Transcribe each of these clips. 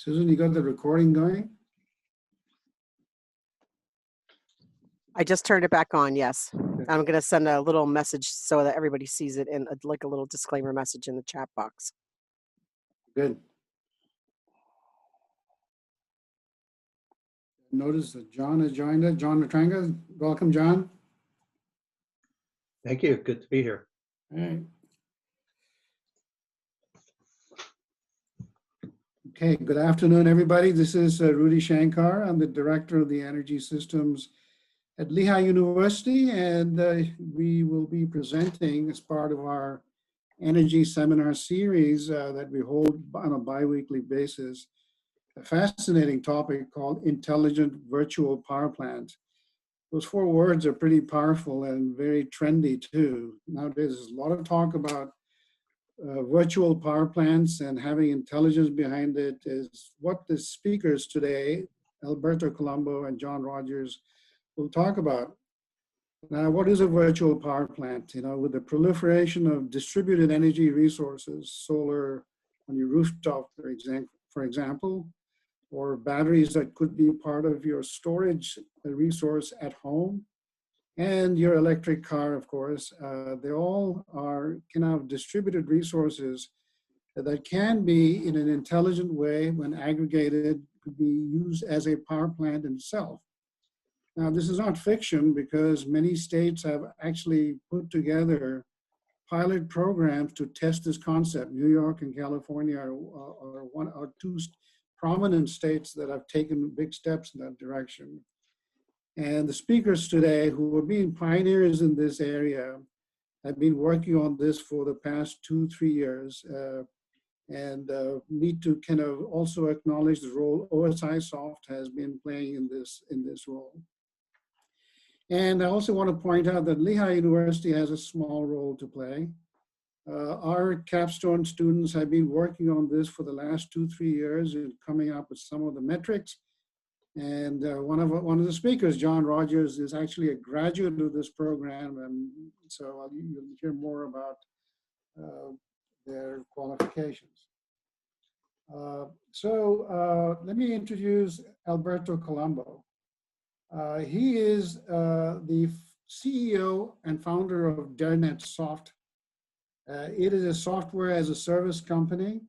Susan, you got the recording going? I just turned it back on, yes. I'm going to send a little message so that everybody sees it in like a little disclaimer message in the chat box. Good. Notice that John has joined us. John Matranga, welcome, John. Thank you. Good to be here. All right. Okay, good afternoon, everybody. This is Rudy Shankar. I'm the Director of the Energy Systems at Lehigh University, and we will be presenting as part of our energy seminar series that we hold on a bi-weekly basis, a fascinating topic called intelligent virtual power plant. Those 4 words are pretty powerful and very trendy too. Nowadays, there's a lot of talk about virtual power plants and having intelligence behind it is what the speakers today, Alberto Colombo and John Rogers, will talk about. Now, what is a virtual power plant? You know, with the proliferation of distributed energy resources, solar on your rooftop, for example, or batteries that could be part of your storage resource at home, and your electric car, of course, they all can have distributed resources that can be, in an intelligent way, when aggregated, could be used as a power plant in itself. Now, this is not fiction because many states have actually put together pilot programs to test this concept. New York and California are 2 prominent states that have taken big steps in that direction. And the speakers today, who have been pioneers in this area, have been working on this for the past 2-3 years, and need to kind of also acknowledge the role DERNetSoft has been playing in this role. And I also want to point out that Lehigh University has a small role to play. Our capstone students have been working on this for the last 2-3 years and coming up with some of the metrics. And one of the speakers, John Rogers, is actually a graduate of this program, and so you'll hear more about their qualifications. Let me introduce Alberto Colombo. He is the CEO and founder of DERNetSoft. It is a software as a service company,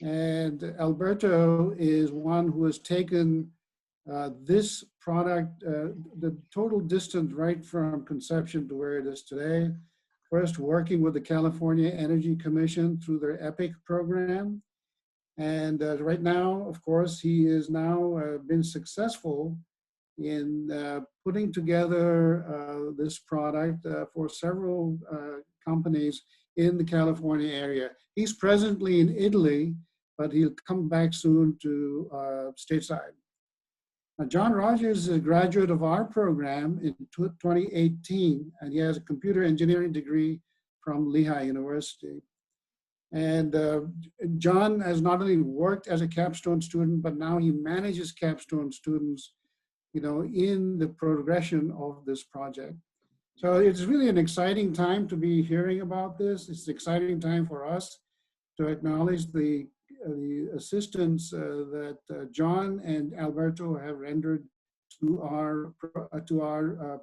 and Alberto is one who has taken this product, the total distance right from conception to where it is today. First, working with the California Energy Commission through their EPIC program. And right now, of course, he has now been successful in putting together this product for several companies in the California area. He's presently in Italy, but he'll come back soon to stateside. Now, John Rogers is a graduate of our program in 2018, and he has a computer engineering degree from Lehigh University. And John has not only worked as a capstone student, but now he manages capstone students, you know, in the progression of this project. So it's really an exciting time to be hearing about this. It's an exciting time for us to acknowledge the assistance that John and Alberto have rendered to our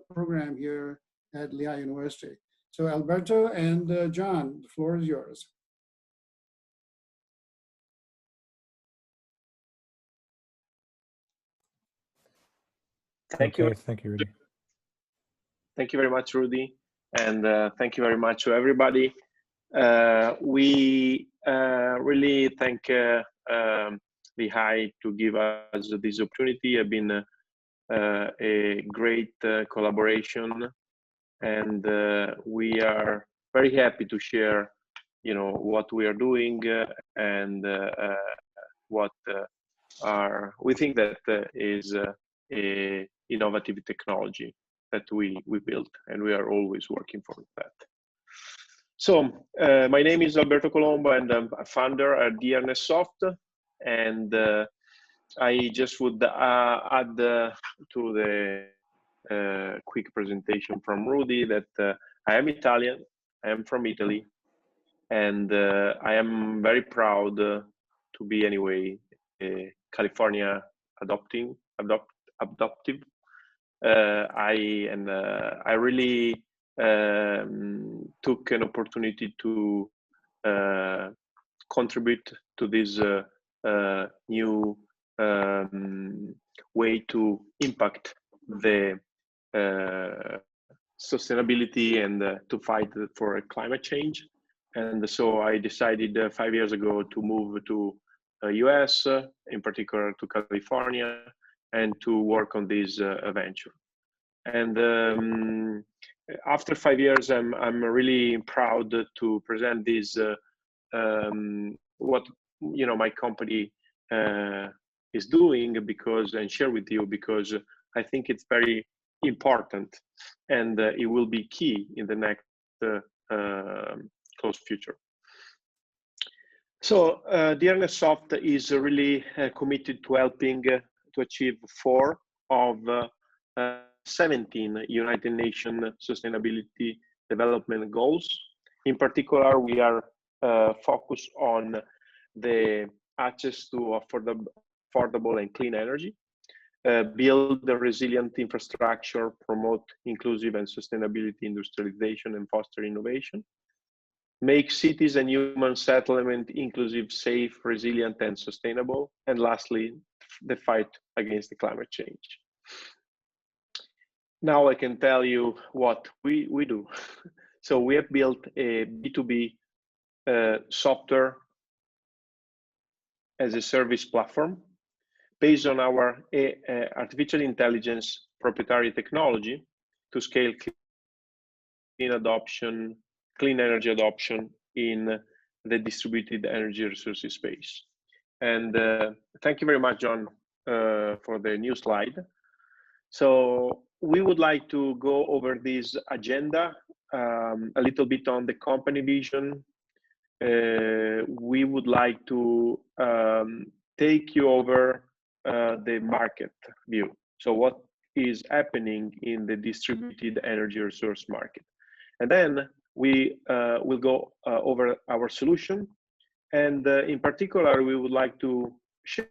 program here at Lehigh University. So Alberto and John, the floor is yours. Thank you. Thank you, Rudy. Thank you very much, Rudy. And thank you very much to everybody. We really thank Lehigh to give us this opportunity. It's been a great collaboration, and we are very happy to share, you know, what we are doing and what we think that is a innovative technology that we built, and we are always working for that. So my name is Alberto Colombo, and I'm a founder at DERNetSoft, and I just would add to the quick presentation from Rudy that I am Italian, I am from Italy, and I am very proud to be anyway California adoptive. I really took an opportunity to contribute to this new way to impact the sustainability and to fight for climate change. And so I decided 5 years ago to move to US, in particular to California, and to work on this venture. And after 5 years, I'm really proud to present this what my company is doing, and share with you, because I think it's very important, and it will be key in the next close future. So DERNetSoft is really committed to helping to achieve 4 of 17 United Nations Sustainability Development Goals. In particular, we are focused on the access to affordable and clean energy, build a resilient infrastructure, promote inclusive and sustainability industrialization, and foster innovation, make cities and human settlement inclusive, safe, resilient, and sustainable, and lastly, the fight against the climate change. Now I can tell you what we do. So we have built a B2B software as a service platform based on our artificial intelligence proprietary technology to scale clean energy adoption in the distributed energy resources space. And thank you very much, John, for the new slide. So we would like to go over this agenda, a little bit on the company vision. We would like to take you over the market view. So what is happening in the distributed energy resource market? And then we will go over our solution. And in particular, we would like to share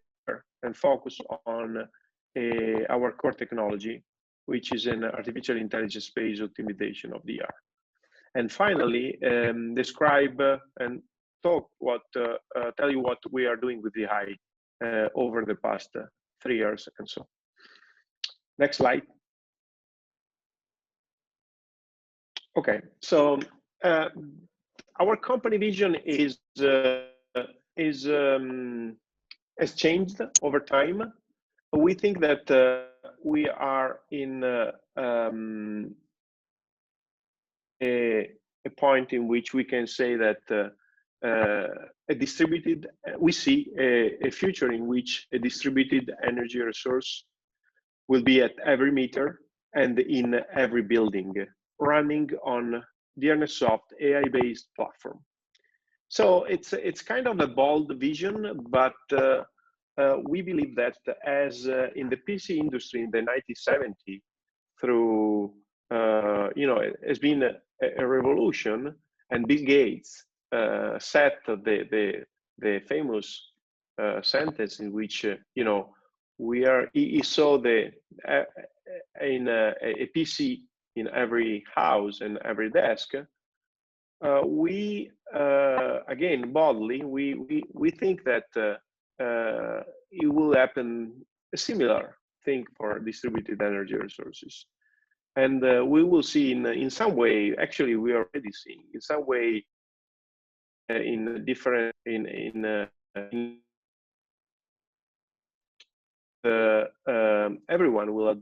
and focus on our core technology, which is an artificial intelligence-based optimization of DR. And finally, describe and tell you what we are doing with DI over the past 3 years and so. Next slide. Okay, so our company vision has changed over time. We think that we are in a point in which we can say that we see a future in which a distributed energy resource will be at every meter and in every building, running on DERNetSoft AI-based platform. So it's kind of a bold vision, but we believe that as in the PC industry in the 1970s, through it has been a revolution, and Bill Gates said the famous sentence in which he saw in a PC in every house and every desk. We again boldly we think that it will happen a similar thing for distributed energy resources, and we will see in some way. Actually, we are already seeing in some way in different everyone will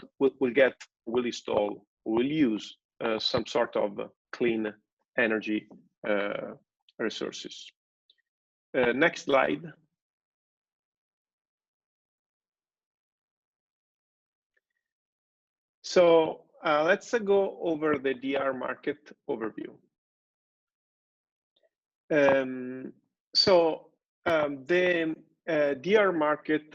install, will use some sort of clean energy resources. Next slide. So let's go over the DR market overview. The DR market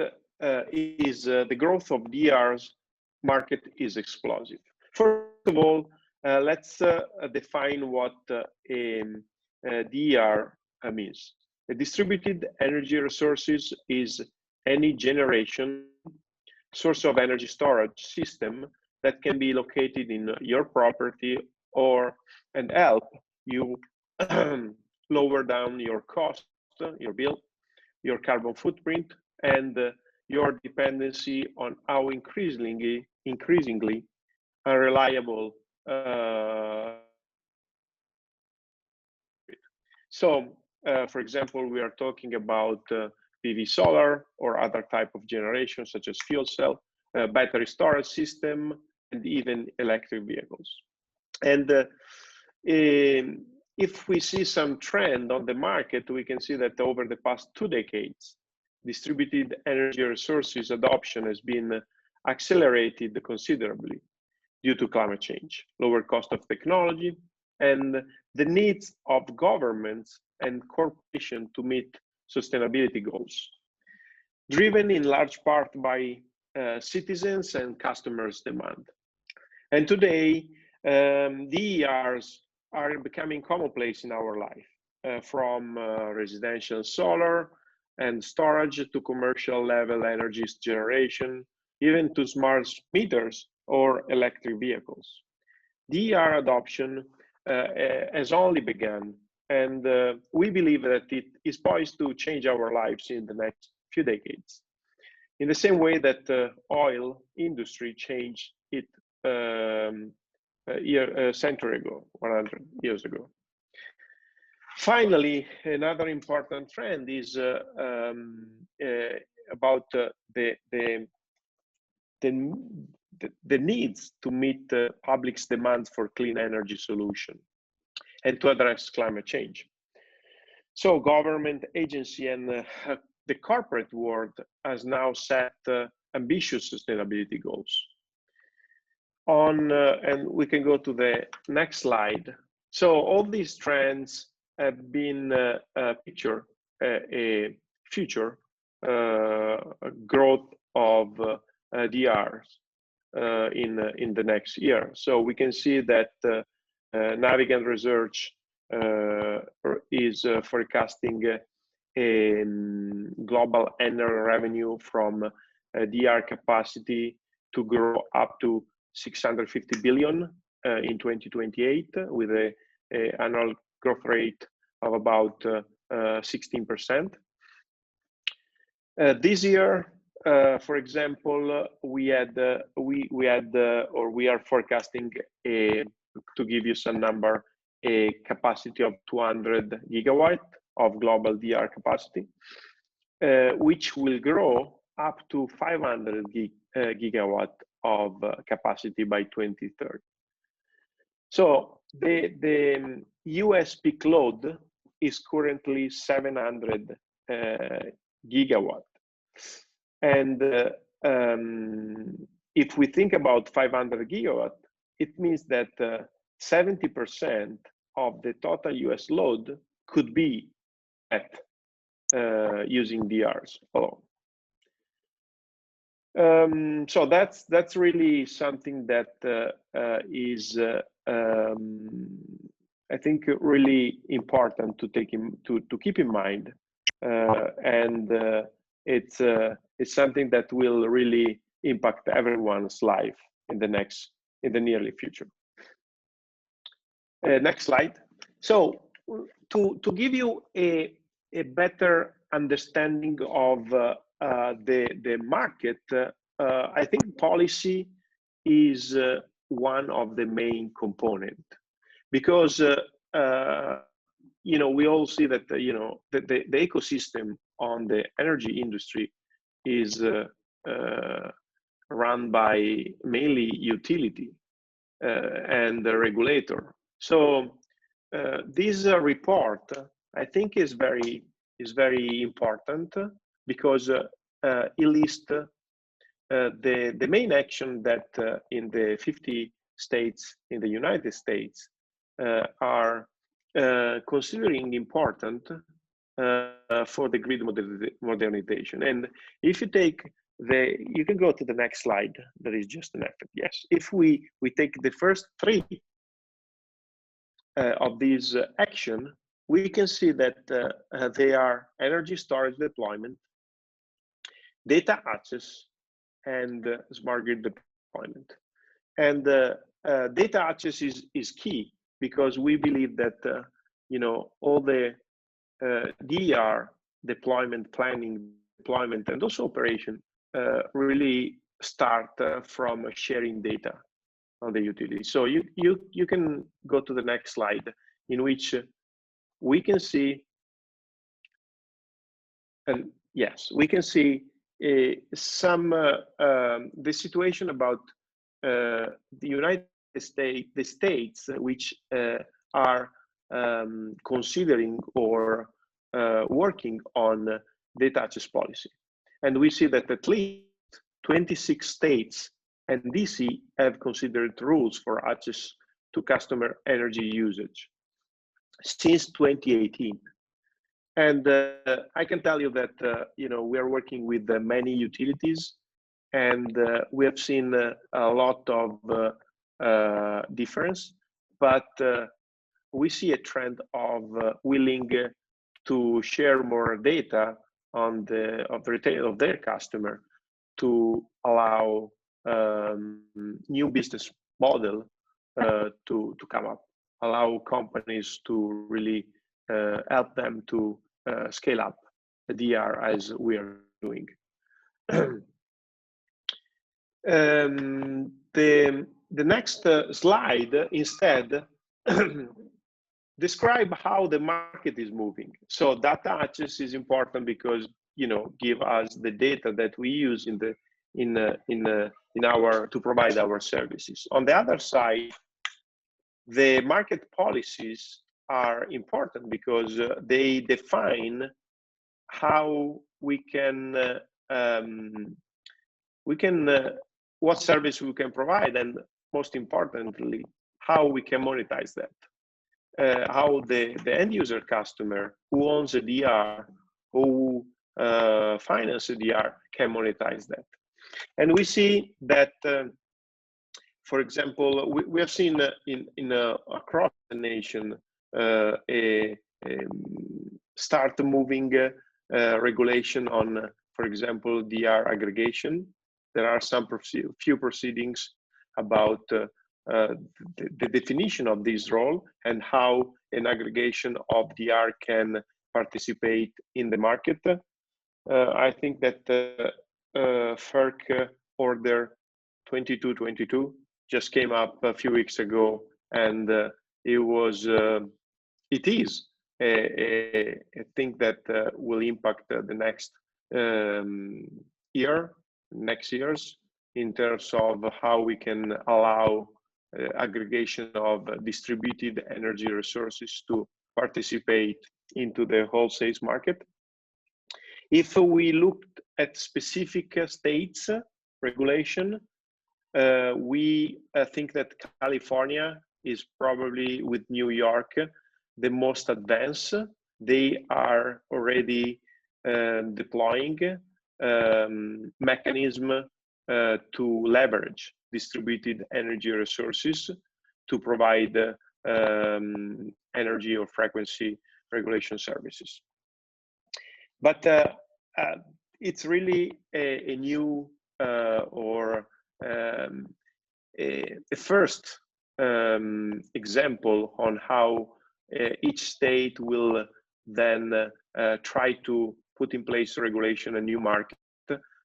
is the growth of DR's market is explosive. First of all, let's define what a DR means. A distributed energy resources is any generation source of energy storage system that can be located in your property and help you lower down your cost, your bill, your carbon footprint, and your dependency on how increasingly unreliable. For example, we are talking about PV solar or other type of generation, such as fuel cell, battery storage system, and even electric vehicles. And if we see some trend on the market, we can see that over the past 2 decades, distributed energy resources adoption has been accelerated considerably due to climate change, lower cost of technology, and the needs of governments and corporations to meet sustainability goals, driven in large part by citizens and customers' demand. And today, DERs are becoming commonplace in our life, from residential solar and storage to commercial level energy generation, even to smart meters or electric vehicles. DER adoption has only begun, and we believe that it is poised to change our lives in the next few decades, in the same way that the oil industry changed it a century ago, 100 years ago. Finally, another important trend is about the needs to meet the public's demands for clean energy solution and to address climate change. So government agency and the corporate world has now set ambitious sustainability goals. And we can go to the next slide. So all these trends have been picture a future growth of DRs in the next year. So we can see that Navigant Research is forecasting a global annual revenue from DR capacity to grow up to 650 billion in 2028, with a annual growth rate of about 16%. This year, for example, we are forecasting to give you some number, a capacity of 200 gigawatt of global DR capacity, which will grow up to 500 gigawatt of capacity by 2030. So the US peak load is currently 700 gigawatt. And if we think about 500 gigawatt, it means that 70% of the total US load could be met using DRs alone. So that's really something that is I think really important to keep in mind, and it's something that will really impact everyone's life in the nearly future. Next slide. So to give you a better understanding of the market, I think policy is one of the main component, because we all see that the ecosystem on the energy industry is run by mainly utility and the regulator. So this report, I think, is very important, because it lists the main action that in the 50 states in the United States are considering important for the grid modernization. And if you take you can go to the next slide. That is just an effort. Yes, if we take the first 3 of these action, we can see that they are energy storage deployment, data access, and smart grid deployment. And data access is key, because we believe that you know, all the DER deployment, planning, deployment, and also operation really start from sharing data on the utility. So you can go to the next slide, in which we can see, and yes, we can see the situation about the United States, the states which are considering or working on data access policy. And we see that at least 26 states and DC have considered rules for access to customer energy usage since 2018. And I can tell you that you know, we are working with many utilities, and we have seen a lot of difference, but we see a trend of willing to share more data on retail of their customer, to allow new business model to come up, allow companies to really help them to scale up the DR as we are doing. The next slide instead describe how the market is moving. So data access is important because, you know, give us the data that we use to provide our services. On the other side, the market policies are important because they define how we can what service we can provide, and most importantly, how we can monetize that. How the end user customer who owns a DR, who finance a DR, can monetize that. And we see that, for example, we have seen across the nation start moving regulation on, for example, DR aggregation. There are some few proceedings about the definition of this role and how an aggregation of DR can participate in the market. I think that FERC order 2222 just came up a few weeks ago, and it is a thing that will impact the next next years, in terms of how we can allow aggregation of distributed energy resources to participate into the wholesale market. If we looked at specific states regulation, we think that California is probably, with New York, the most advanced. They are already deploying mechanism to leverage distributed energy resources to provide energy or frequency regulation services. But it's really a new or a first example on how each state will then try to put in place regulation, a new market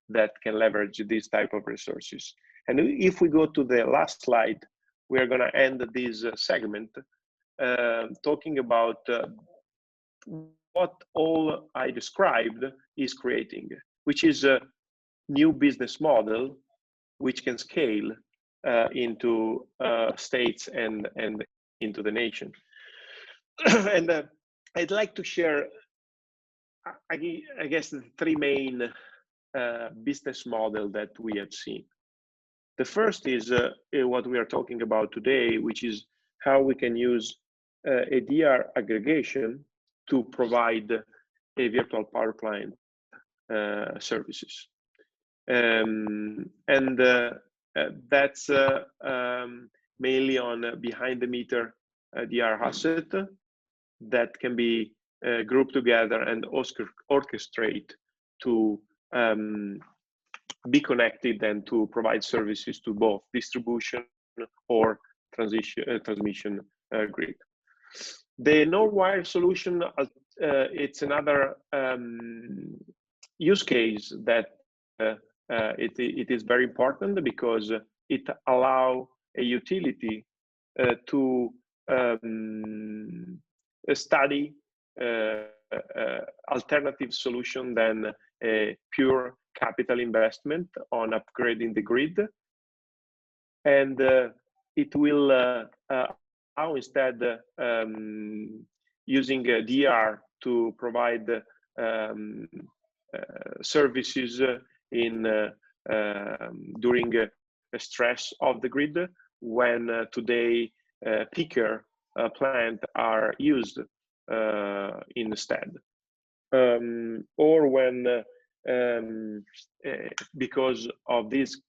that can leverage this type of resources. And if we go to the last slide, we are going to end this segment talking about what all I described is creating, which is a new business model which can scale into states and into the nation. And I'd like to share, I guess, the three main business model that we have seen. The first is what we are talking about today, which is how we can use a DR aggregation to provide a virtual power plant services. And that's mainly on behind the meter DR asset that can be grouped together and orchestrate to be connected and to provide services to both distribution or transmission grid. The no-wire solution, it's another use case that it is very important because it allows a utility to study alternative solution than a pure capital investment on upgrading the grid, and it will allow instead using DER to provide services in during a stress of the grid when today peaker plant are used instead, or when because of this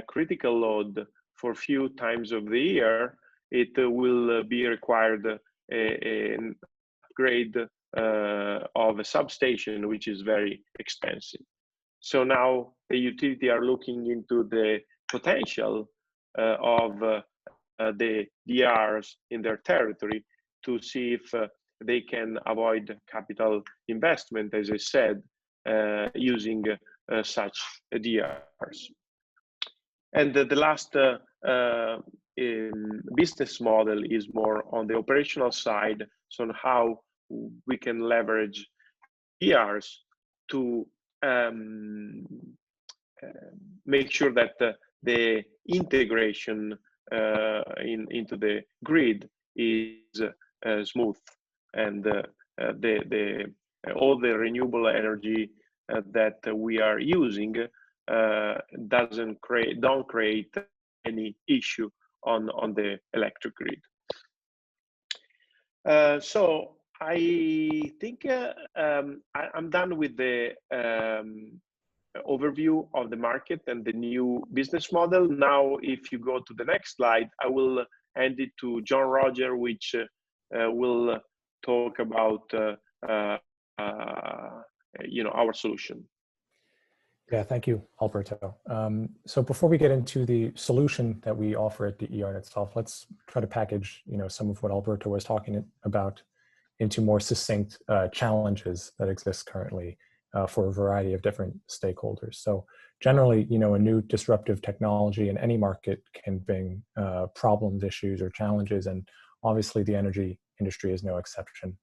critical load for few times of the year, it will be required an upgrade of a substation, which is very expensive. So now the utility are looking into the potential of the DRs in their territory to see if they can avoid capital investment, as I said, using such DRs. And the last business model is more on the operational side, so on how we can leverage DRs to make sure that the integration into the grid is smooth, and all the renewable energy that we are using don't create any issue on the electric grid. So I think I'm done with the overview of the market and the new business model. Now, if you go to the next slide, I will hand it to John Roger, which will talk about our solution. Yeah, thank you, Alberto. So before we get into the solution that we offer at DERNetSoft, let's try to package, some of what Alberto was talking about into more succinct challenges that exist currently for a variety of different stakeholders. So generally, a new disruptive technology in any market can bring problems, issues, or challenges, and obviously the energy industry is no exception.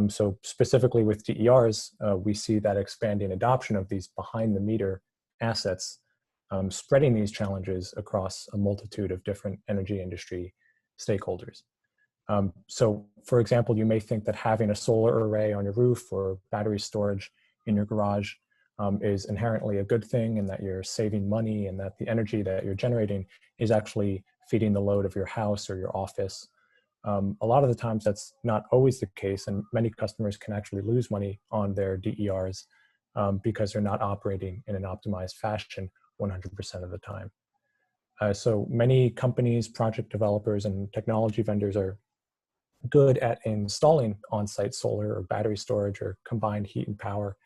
So specifically with DERs, we see that expanding adoption of these behind-the-meter assets, spreading these challenges across a multitude of different energy industry stakeholders. So for example, you may think that having a solar array on your roof or battery storage in your garage is inherently a good thing, and that you're saving money, and that the energy that you're generating is actually feeding the load of your house or your office. A lot of the times that's not always the case, and many customers can actually lose money on their DERs because they're not operating in an optimized fashion 100% of the time. So many companies, project developers, and technology vendors are good at installing on-site solar or battery storage or combined heat and power,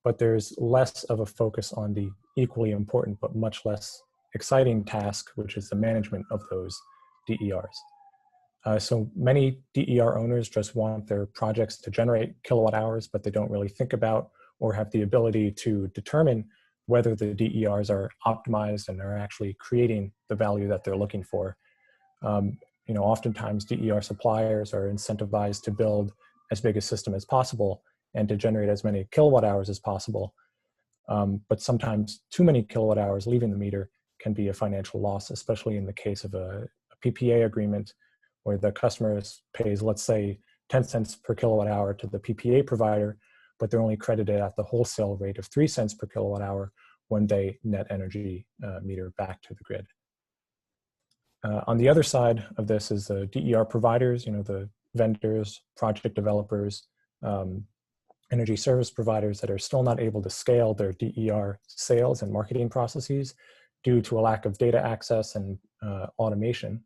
but there's less of a focus on the equally important but much less exciting task, which is the management of those DERs. So many DER owners just want their projects to generate kilowatt hours, but they don't really think about or have the ability to determine whether the DERs are optimized and are actually creating the value that they're looking for. Oftentimes DER suppliers are incentivized to build as big a system as possible and to generate as many kilowatt hours as possible. But sometimes too many kilowatt hours leaving the meter can be a financial loss, especially in the case of a PPA agreement, where the customer pays, let's say, 10 cents per kilowatt hour to the PPA provider, but they're only credited at the wholesale rate of 3 cents per kilowatt hour when they net energy meter back to the grid. On the other side of this is the DER providers, the vendors, project developers, energy service providers that are still not able to scale their DER sales and marketing processes due to a lack of data access and automation.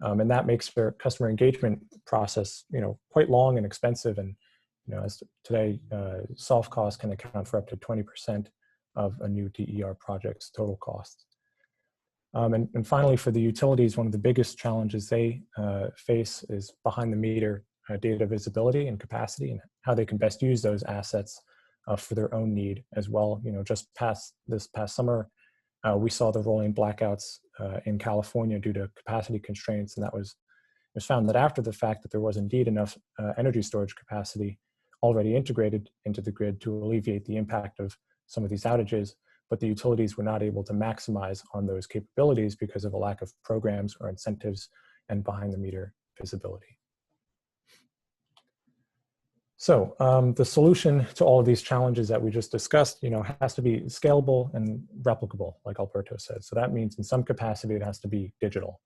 And that makes their customer engagement process, quite long and expensive. And, as today, soft costs can account for up to 20% of a new DER project's total costs. And finally, for the utilities, one of the biggest challenges they face is behind the meter data visibility and capacity, and how they can best use those assets for their own need as well. You know, just this past summer, we saw the rolling blackouts in California due to capacity constraints, and it was found that after the fact that there was indeed enough energy storage capacity already integrated into the grid to alleviate the impact of some of these outages, but the utilities were not able to maximize on those capabilities because of a lack of programs or incentives and behind the meter visibility. So the solution to all of these challenges that we just discussed, you know, has to be scalable and replicable, like Alberto said. So that means in some capacity, it has to be digital.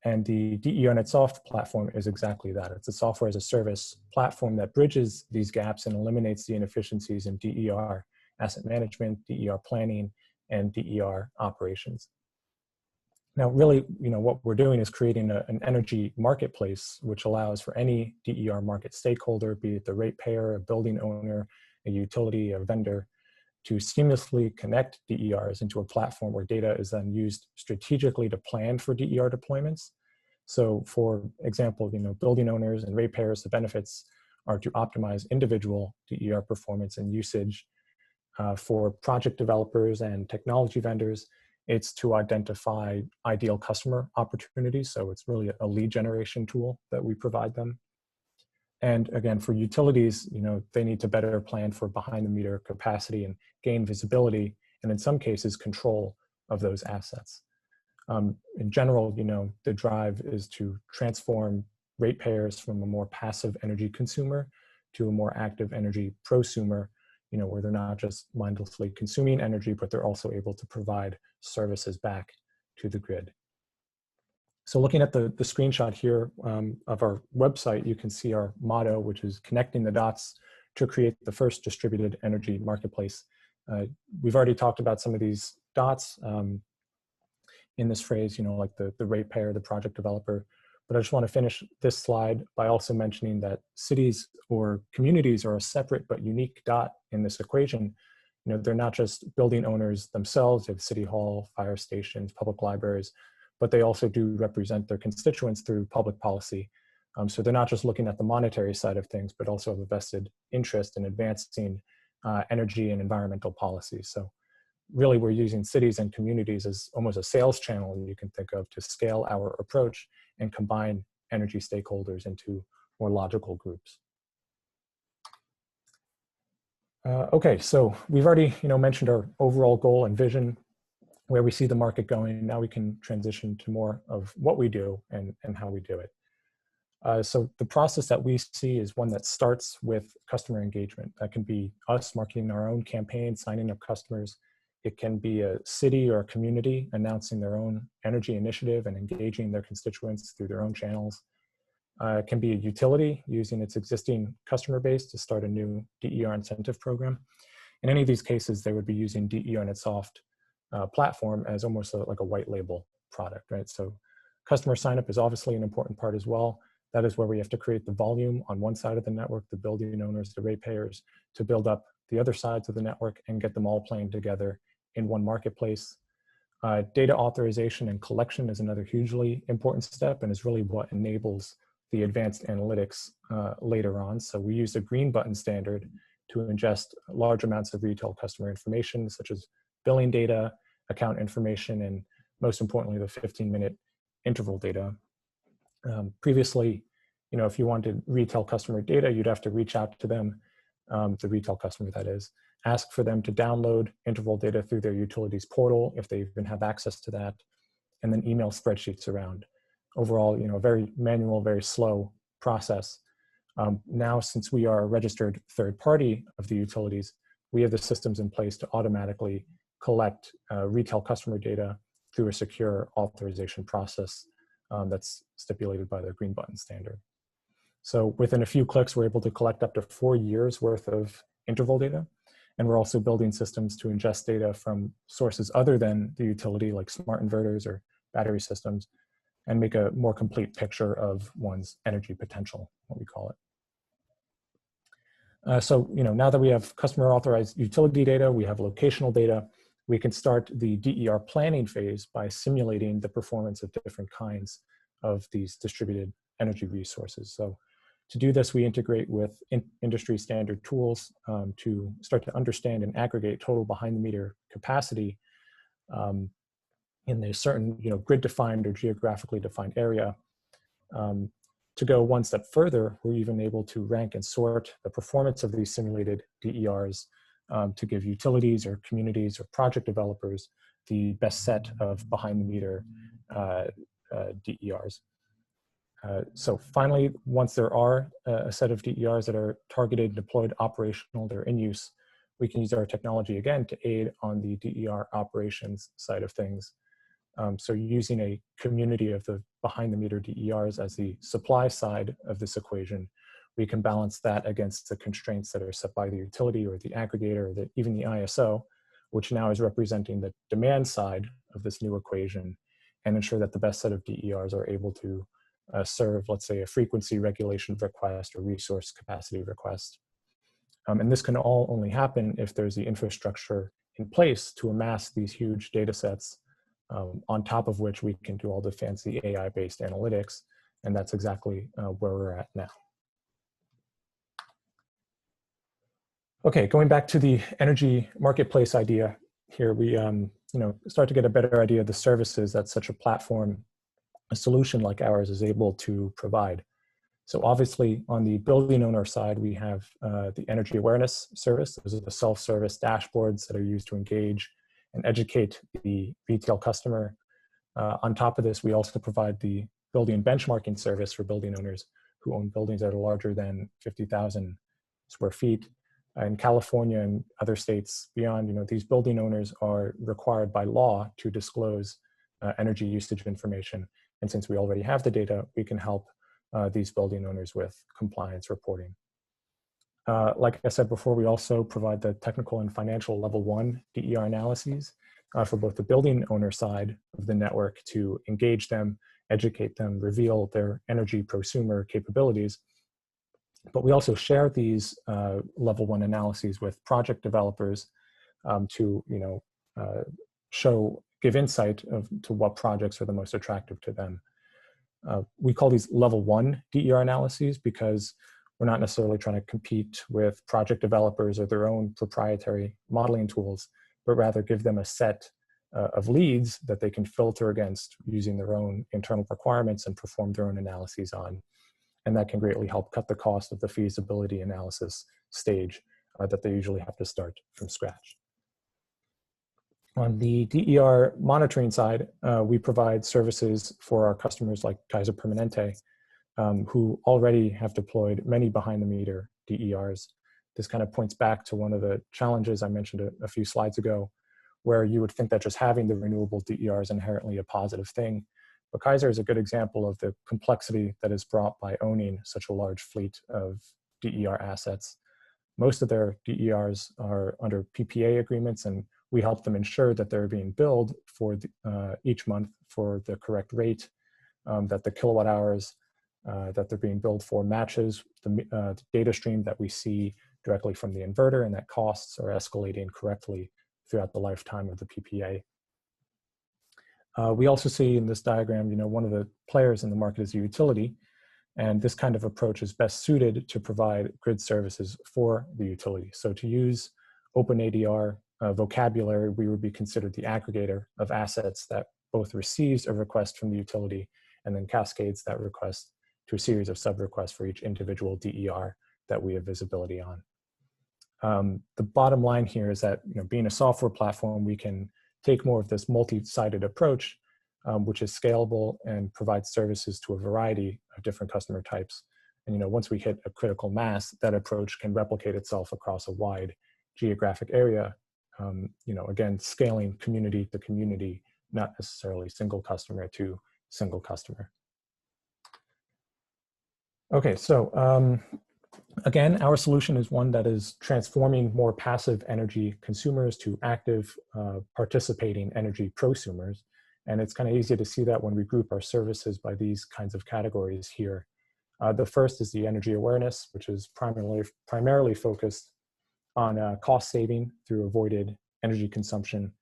And the DERNetSoft platform is exactly that. It's a software as a service platform that bridges these gaps and eliminates the inefficiencies in DER asset management, DER planning, and DER operations. Now, really, you know, what we're doing is creating an energy marketplace, which allows for any DER market stakeholder, be it the ratepayer, a building owner, a utility, a vendor, to seamlessly connect DERs into a platform where data is then used strategically to plan for DER deployments. So for example, you know, building owners and ratepayers, the benefits are to optimize individual DER performance and usage. For project developers and technology vendors, it's to identify ideal customer opportunities. So it's really a lead generation tool that we provide them. And again, for utilities, you know, they need to better plan for behind the meter capacity and gain visibility, and in some cases, control of those assets. In general, you know, the drive is to transform ratepayers from a more passive energy consumer to a more active energy prosumer, you know, where they're not just mindlessly consuming energy, but they're also able to provide services back to the grid. So looking at the screenshot here of our website, you can see our motto, which is connecting the dots to create the first distributed energy marketplace. We've already talked about some of these dots in this phrase, you know, like the ratepayer, the project developer. But I just want to finish this slide by also mentioning that cities or communities are a separate but unique dot in this equation. You know, they're not just building owners themselves, they have city hall, fire stations, public libraries, but they also do represent their constituents through public policy. So they're not just looking at the monetary side of things, but also have a vested interest in advancing energy and environmental policies. So really, we're using cities and communities as almost a sales channel you can think of to scale our approach and combine energy stakeholders into more logical groups. Okay, so we've already, you know, mentioned our overall goal and vision, where we see the market going. Now we can transition to more of what we do and how we do it. So the process that we see is one that starts with customer engagement. That can be us marketing our own campaign, signing up customers. It can be a city or a community announcing their own energy initiative and engaging their constituents through their own channels. It can be a utility using its existing customer base to start a new DER incentive program. In any of these cases, they would be using DERNetSoft platform as almost like a white label product, right? So customer signup is obviously an important part as well. That is where we have to create the volume on one side of the network, the building owners, the ratepayers, to build up the other sides of the network and get them all playing together in one marketplace. Data authorization and collection is another hugely important step and is really what enables the advanced analytics later on. So we use the green button standard to ingest large amounts of retail customer information, such as billing data, account information, and most importantly, the 15-minute interval data. Previously, you know, if you wanted retail customer data, you'd have to reach out to them, the retail customer that is, ask for them to download interval data through their utilities portal if they even have access to that, and then email spreadsheets around. Overall, you know, a very manual, very slow process. Now, since we are a registered third party of the utilities, we have the systems in place to automatically collect retail customer data through a secure authorization process that's stipulated by the green button standard. So within a few clicks, we're able to collect up to 4 years worth of interval data. And we're also building systems to ingest data from sources other than the utility, like smart inverters or battery systems, and make a more complete picture of one's energy potential, what we call it. So, now that we have customer authorized utility data, we have locational data, we can start the DER planning phase by simulating the performance of different kinds of these distributed energy resources. So to do this, we integrate with industry standard tools to start to understand and aggregate total behind the meter capacity in a certain grid defined or geographically defined area. To go one step further, we're even able to rank and sort the performance of these simulated DERs to give utilities or communities or project developers the best set of behind the meter DERs. So finally, once there are a set of DERs that are targeted, deployed, operational, they're in use, we can use our technology again to aid on the DER operations side of things. So using a community of the behind the meter DERs as the supply side of this equation, we can balance that against the constraints that are set by the utility or the aggregator or even the ISO, which now is representing the demand side of this new equation, and ensure that the best set of DERs are able to serve, let's say, a frequency regulation request or resource capacity request. And this can all only happen if there's the infrastructure in place to amass these huge data sets on top of which we can do all the fancy AI-based analytics, and that's exactly where we're at now. Okay, going back to the energy marketplace idea here, we start to get a better idea of the services that such a platform, a solution like ours is able to provide. So obviously on the building owner side, we have the energy awareness service. Those are the self-service dashboards that are used to engage and educate the retail customer. On top of this, we also provide the building benchmarking service for building owners who own buildings that are larger than 50,000 square feet. In California and other states beyond, these building owners are required by law to disclose energy usage information. And since we already have the data, we can help these building owners with compliance reporting. Like I said before, we also provide the technical and financial level 1 DER analyses for both the building owner side of the network to engage them, educate them, reveal their energy prosumer capabilities. But we also share these level 1 analyses with project developers to give insight to what projects are the most attractive to them. We call these level 1 DER analyses because we're not necessarily trying to compete with project developers or their own proprietary modeling tools, but rather give them a set of leads that they can filter against using their own internal requirements and perform their own analyses on. And that can greatly help cut the cost of the feasibility analysis stage that they usually have to start from scratch. On the DER monitoring side, we provide services for our customers like Kaiser Permanente, who already have deployed many behind the meter DERs. This kind of points back to one of the challenges I mentioned a few slides ago, where you would think that just having the renewable DER is inherently a positive thing. But Kaiser is a good example of the complexity that is brought by owning such a large fleet of DER assets. Most of their DERs are under PPA agreements, and we help them ensure that they're being billed for each month for the correct rate, that the kilowatt hours that they're being billed for matches the data stream that we see directly from the inverter, and that costs are escalating correctly throughout the lifetime of the PPA. We also see in this diagram, one of the players in the market is a utility, and this kind of approach is best suited to provide grid services for the utility. So to use OpenADR vocabulary, we would be considered the aggregator of assets that both receives a request from the utility and then cascades that request to a series of sub-requests for each individual DER that we have visibility on. The bottom line here is that being a software platform, we can take more of this multi-sided approach, which is scalable and provides services to a variety of different customer types. And once we hit a critical mass, that approach can replicate itself across a wide geographic area. Again, scaling community to community, not necessarily single customer to single customer. Okay, so again, our solution is one that is transforming more passive energy consumers to active participating energy prosumers. And it's kind of easy to see that when we group our services by these kinds of categories here. The first is the energy awareness, which is primarily focused on cost saving through avoided energy consumption.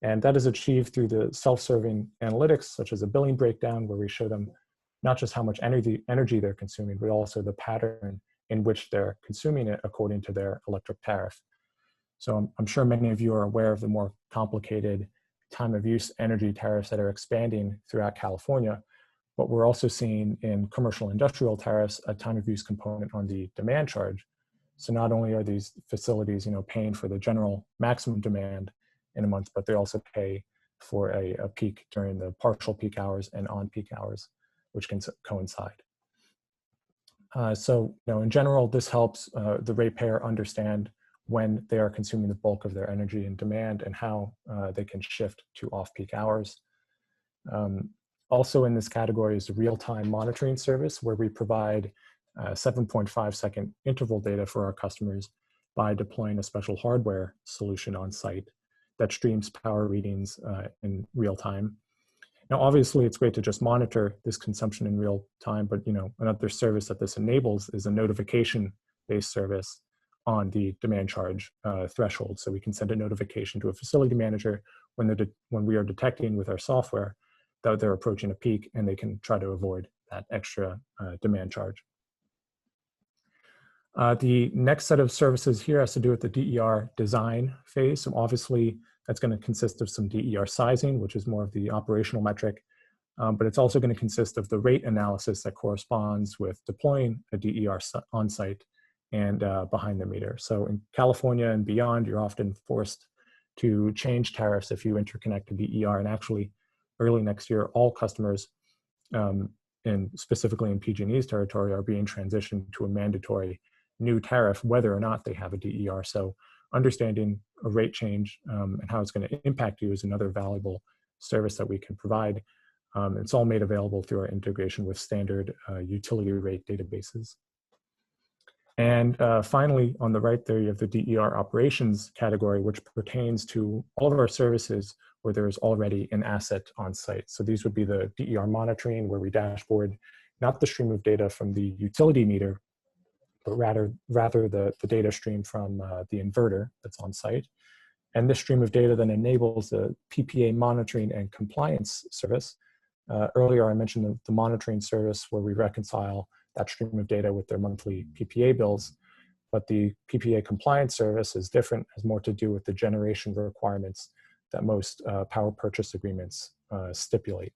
And that is achieved through the self-serving analytics, such as a billing breakdown, where we show them not just how much energy they're consuming, but also the pattern in which they're consuming it according to their electric tariff. So I'm sure many of you are aware of the more complicated time of use energy tariffs that are expanding throughout California, but we're also seeing in commercial industrial tariffs a time of use component on the demand charge. So not only are these facilities, paying for the general maximum demand in a month, but they also pay for a peak during the partial peak hours and on-peak hours, which can coincide. So in general, this helps the ratepayer understand when they are consuming the bulk of their energy and demand and how they can shift to off-peak hours. Also in this category is the real-time monitoring service, where we provide 7.5-second interval data for our customers by deploying a special hardware solution on site that streams power readings in real time. Now, obviously, it's great to just monitor this consumption in real time, but another service that this enables is a notification-based service on the demand charge threshold. So we can send a notification to a facility manager when we are detecting with our software that they're approaching a peak, and they can try to avoid that extra demand charge. The next set of services here has to do with the DER design phase. So obviously, that's going to consist of some DER sizing, which is more of the operational metric, but it's also going to consist of the rate analysis that corresponds with deploying a DER on site and behind the meter. So in California and beyond, you're often forced to change tariffs if you interconnect a DER. And actually, early next year, all customers, and specifically in PG&E's territory, are being transitioned to a mandatory new tariff, whether or not they have a DER. So understanding a rate change and how it's going to impact you is another valuable service that we can provide. It's all made available through our integration with standard utility rate databases. And finally, on the right there, you have the DER operations category, which pertains to all of our services where there is already an asset on site. So these would be the DER monitoring, where we dashboard not the stream of data from the utility meter, but rather the data stream from the inverter that's on site. And this stream of data then enables the PPA monitoring and compliance service. Earlier, I mentioned the monitoring service, where we reconcile that stream of data with their monthly PPA bills. But the PPA compliance service is different, has more to do with the generation requirements that most power purchase agreements stipulate.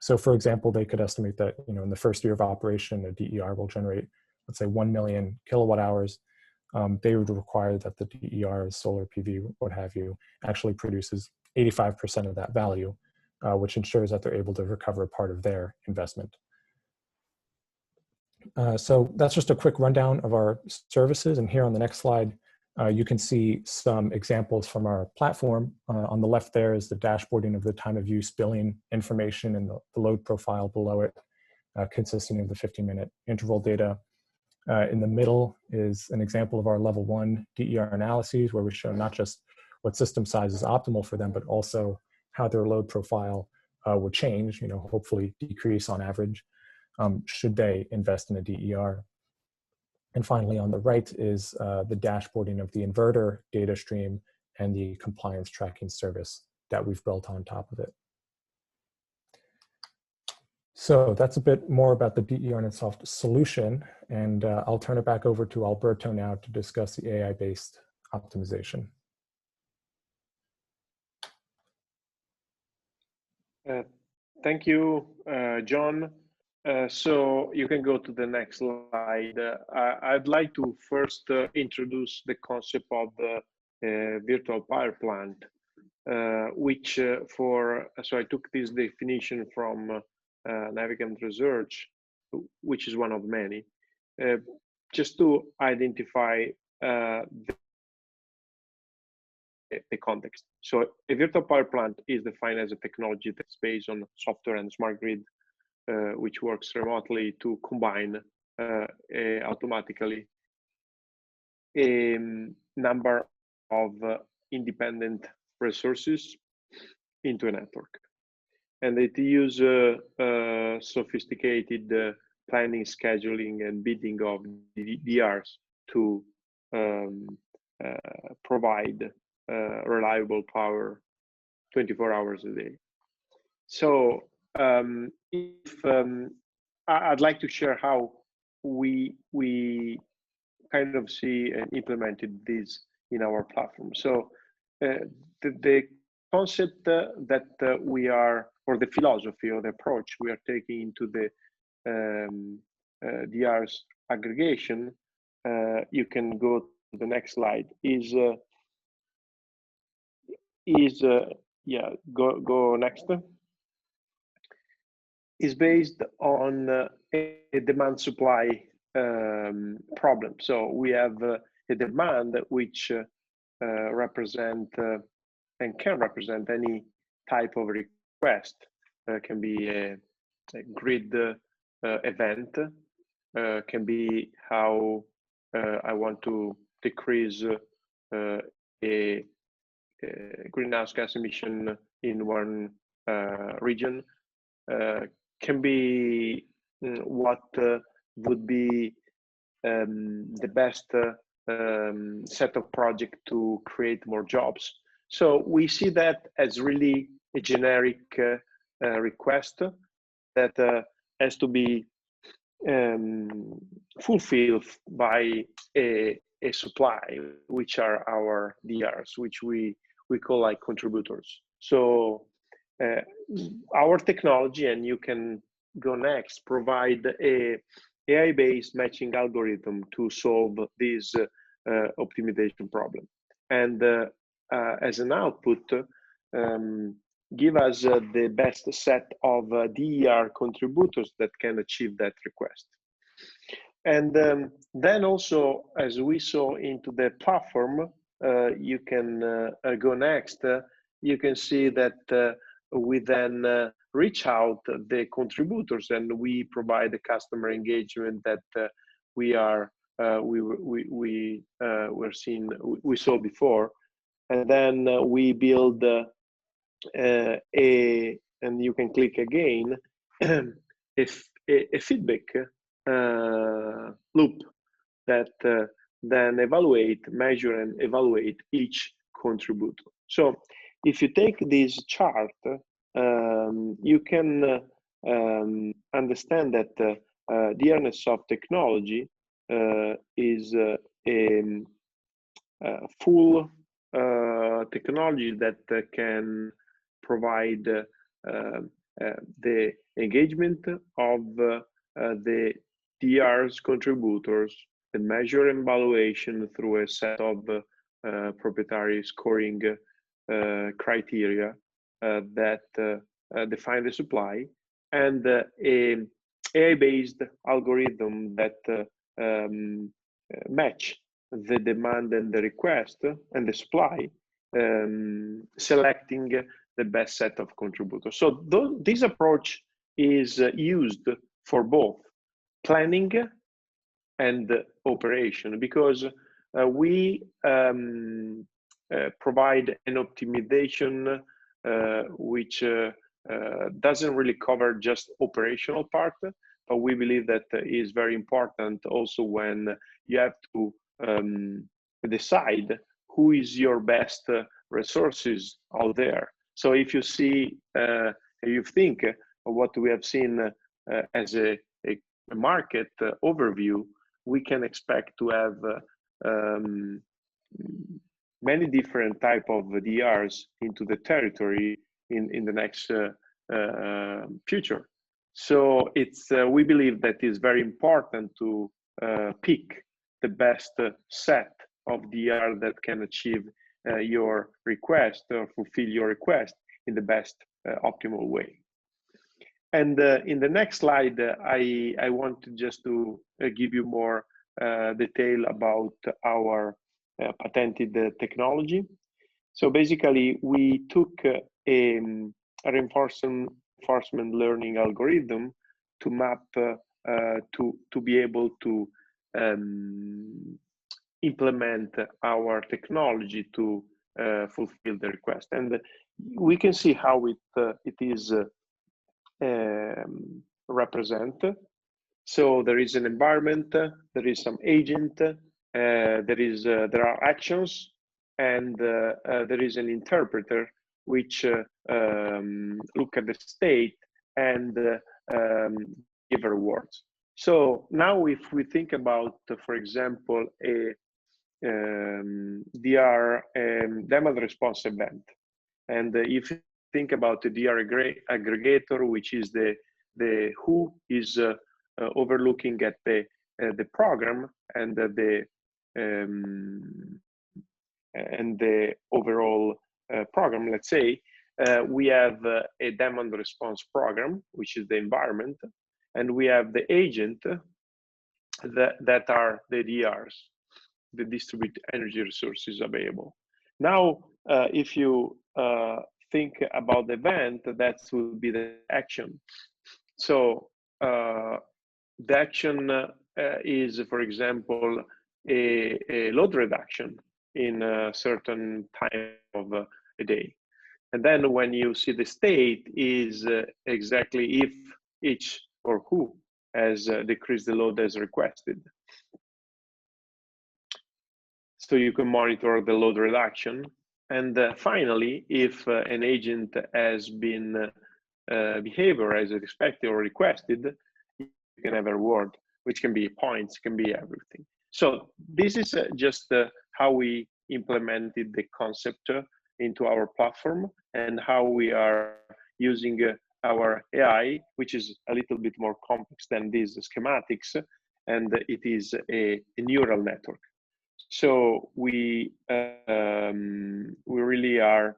So for example, they could estimate that in the first year of operation, a DER will generate, let's say, 1 million kilowatt hours. They would require that the DER, solar PV, what have you, actually produces 85% of that value, which ensures that they're able to recover part of their investment. So that's just a quick rundown of our services. And here on the next slide, you can see some examples from our platform. On the left there is the dashboarding of the time of use billing information and the load profile below it, consisting of the 15-minute interval data. In the middle is an example of our level 1 DER analyses, where we show not just what system size is optimal for them, but also how their load profile would change, hopefully decrease on average, should they invest in a DER. And finally, on the right is the dashboarding of the inverter data stream and the compliance tracking service that we've built on top of it. So that's a bit more about the DERNetSoft solution, and I'll turn it back over to Alberto now to discuss the AI-based optimization. Thank you, John. So you can go to the next slide. I'd like to first introduce the concept of the virtual power plant, which so I took this definition from Navigant Research, which is one of many, just to identify the context. So a virtual power plant is defined as a technology that's based on software and smart grid, which works remotely to combine automatically a number of independent resources into a network. And it uses sophisticated planning, scheduling, and bidding of DRs to provide reliable power 24 hours a day. So I'd like to share how we kind of see and implemented this in our platform. So the concept that we are, or the philosophy or the approach we are taking into the DR's aggregation, you can go to the next slide, yeah, go next, is based on a demand supply problem. So we have a demand which represent and can represent any type of request. Can be a grid event, can be how I want to decrease a greenhouse gas emission in one region, can be what would be the best set of projects to create more jobs. So we see that as really a generic request that has to be fulfilled by a supply, which are our DRs, which we call like contributors. So our technology, and you can go next, provide a AI-based matching algorithm to solve this optimization problem. And as an output, give us the best set of DER contributors that can achieve that request. And then also, as we saw into the platform, you can go next, you can see that we then reach out the contributors, and we provide the customer engagement that we saw before, and then we build and you can click again a feedback loop that then measure and evaluate each contributor. So if you take this chart, you can understand that DERNetSoft technology is a full technology that can provide the engagement of the DR's contributors, the measure and evaluation through a set of proprietary scoring criteria that define the supply, and a AI-based algorithm that match the demand and the request and the supply, selecting the best set of contributors. So this approach is used for both planning and operation, because we provide an optimization which doesn't really cover just operational part, but we believe that is very important also when you have to decide who is your best resources out there. So if you see, you think of what we have seen as a market overview, we can expect to have many different type of DRs into the territory in the next future. So it's we believe that it's very important to pick the best set of DR that can achieve your request or fulfill your request in the best optimal way. And in the next slide, I want to just to give you more detail about our patented technology. So basically, we took a reinforcement learning algorithm to map to be able to implement our technology to fulfill the request, and we can see how it is represented. So there is an environment, there is some agent, there are actions, and there is an interpreter which look at the state and give rewards. So now if we think about, for example, a DR demand response event, and if you think about the DR aggregator, which is the who is overlooking at the program and the overall program, let's say, we have a demand response program, which is the environment, and we have the agent that are the DRs, the distributed energy resources available. Now, if you think about the event, that will be the action. So the action is, for example, a load reduction in a certain time of a day. And then when you see the state is exactly if each or who has decreased the load as requested. So you can monitor the load reduction. And finally, if an agent has been behavior as expected or requested, you can have a reward, which can be points, can be everything. So this is just how we implemented the concept into our platform and how we are using our AI, which is a little bit more complex than these schematics, and it is a neural network. So we really are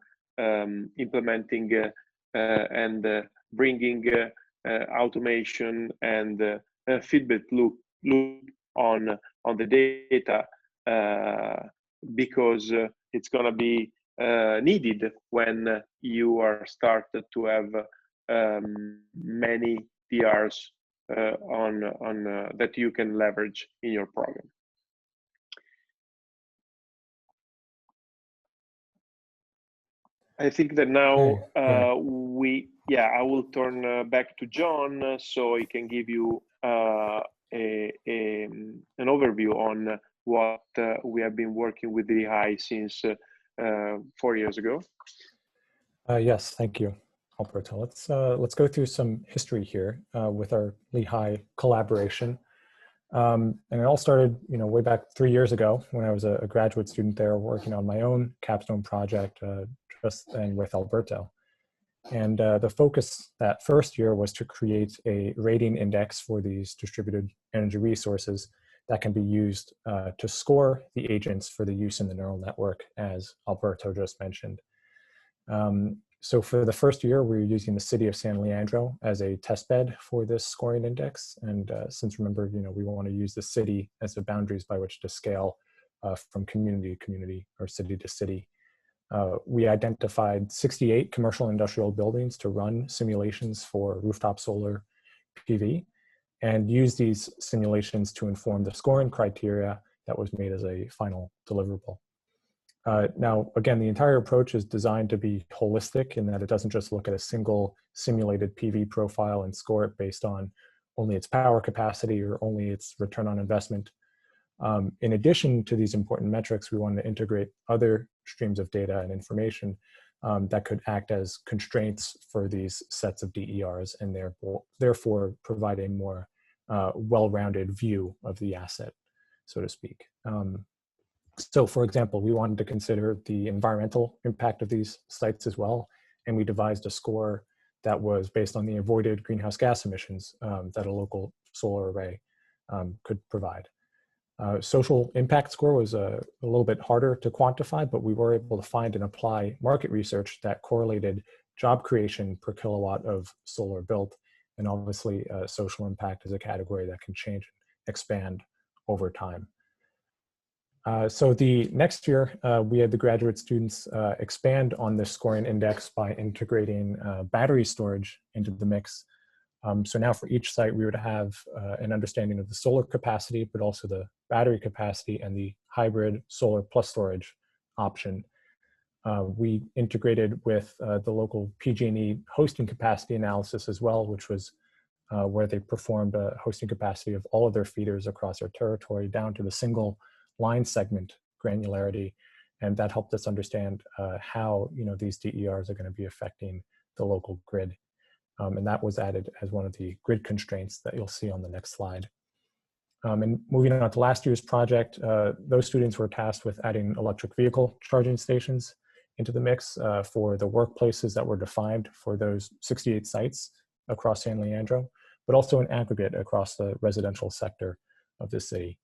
implementing and bringing automation and feedback loop on the data because it's going to be needed when you are started to have many DRs that you can leverage in your program. I think that now I will turn back to John so he can give you an overview on what we have been working with Lehigh since 4 years ago. Yes, thank you, Alberto. Let's go through some history here with our Lehigh collaboration. And it all started, way back 3 years ago when I was a graduate student there working on my own capstone project and with Alberto. And the focus that first year was to create a rating index for these distributed energy resources that can be used to score the agents for the use in the neural network, as Alberto just mentioned. So for the first year, we were using the city of San Leandro as a test bed for this scoring index. And since remember, we want to use the city as the boundaries by which to scale from community to community or city to city. We identified 68 commercial industrial buildings to run simulations for rooftop solar PV and use these simulations to inform the scoring criteria that was made as a final deliverable. Now, again, the entire approach is designed to be holistic in that it doesn't just look at a single simulated PV profile and score it based on only its power capacity or only its return on investment. In addition to these important metrics, we wanted to integrate other streams of data and information that could act as constraints for these sets of DERs and therefore provide a more well-rounded view of the asset, so to speak. So for example, we wanted to consider the environmental impact of these sites as well, and we devised a score that was based on the avoided greenhouse gas emissions that a local solar array could provide. Social impact score was a little bit harder to quantify, but we were able to find and apply market research that correlated job creation per kilowatt of solar built. And obviously, social impact is a category that can change and expand over time. So the next year, we had the graduate students expand on this scoring index by integrating battery storage into the mix. So now for each site, we would have an understanding of the solar capacity, but also the battery capacity and the hybrid solar plus storage option. We integrated with the local PG&E hosting capacity analysis as well, which was where they performed a hosting capacity of all of their feeders across their territory down to the single line segment granularity. And that helped us understand how these DERs are going to be affecting the local grid. And that was added as one of the grid constraints that you'll see on the next slide. And moving on to last year's project, those students were tasked with adding electric vehicle charging stations into the mix for the workplaces that were defined for those 68 sites across San Leandro, but also in aggregate across the residential sector of the city.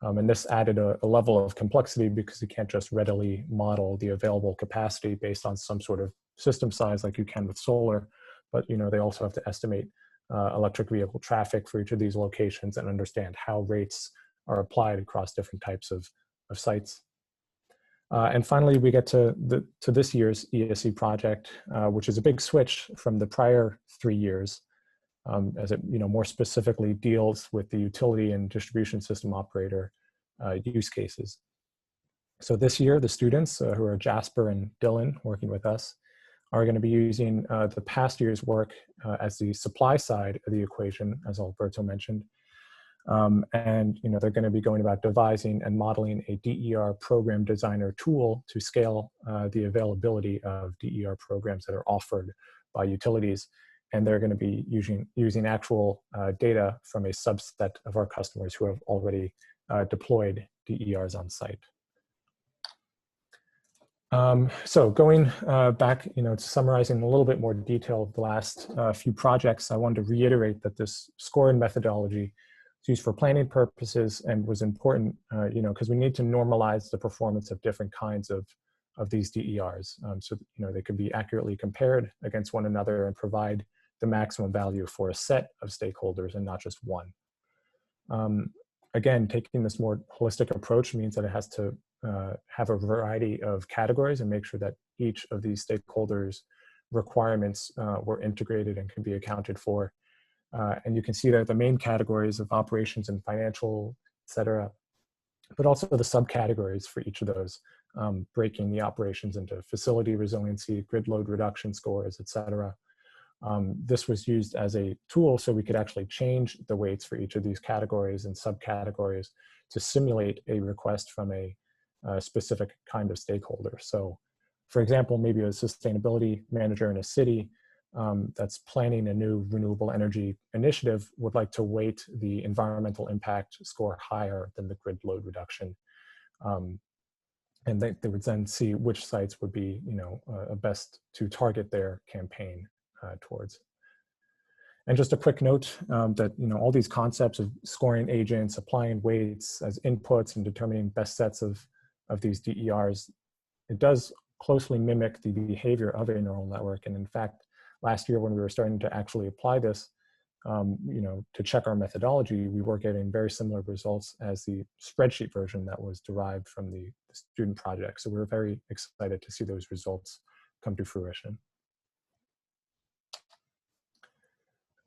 And this added a level of complexity because you can't just readily model the available capacity based on some sort of system size like you can with solar, but they also have to estimate electric vehicle traffic for each of these locations and understand how rates are applied across different types of sites. And finally, we get to this year's ESE project, which is a big switch from the prior 3 years, as it more specifically deals with the utility and distribution system operator use cases. So this year, the students who are Jasper and Dylan working with us are going to be using the past year's work as the supply side of the equation, as Alberto mentioned. And they're going to be going about devising and modeling a DER program designer tool to scale the availability of DER programs that are offered by utilities. And they're going to be using actual data from a subset of our customers who have already deployed DERs on site. So going back, to summarizing a little bit more detail of the last few projects, I wanted to reiterate that this scoring methodology is used for planning purposes and was important, because we need to normalize the performance of different kinds of these DERs. So, they could be accurately compared against one another and provide the maximum value for a set of stakeholders and not just one. Again, taking this more holistic approach means that it has to have a variety of categories and make sure that each of these stakeholders' requirements were integrated and can be accounted for. And you can see that the main categories of operations and financial, et cetera, but also the subcategories for each of those, breaking the operations into facility resiliency, grid load reduction scores, et cetera. This was used as a tool so we could actually change the weights for each of these categories and subcategories to simulate a request from a specific kind of stakeholder. So, for example, maybe a sustainability manager in a city that's planning a new renewable energy initiative would like to weight the environmental impact score higher than the grid load reduction. And they would then see which sites would be, best to target their campaign towards. And just a quick note that all these concepts of scoring agents, applying weights as inputs, and determining best sets of these DERs, it does closely mimic the behavior of a neural network. And in fact, last year when we were starting to actually apply this, to check our methodology, we were getting very similar results as the spreadsheet version that was derived from the student project. So we're very excited to see those results come to fruition.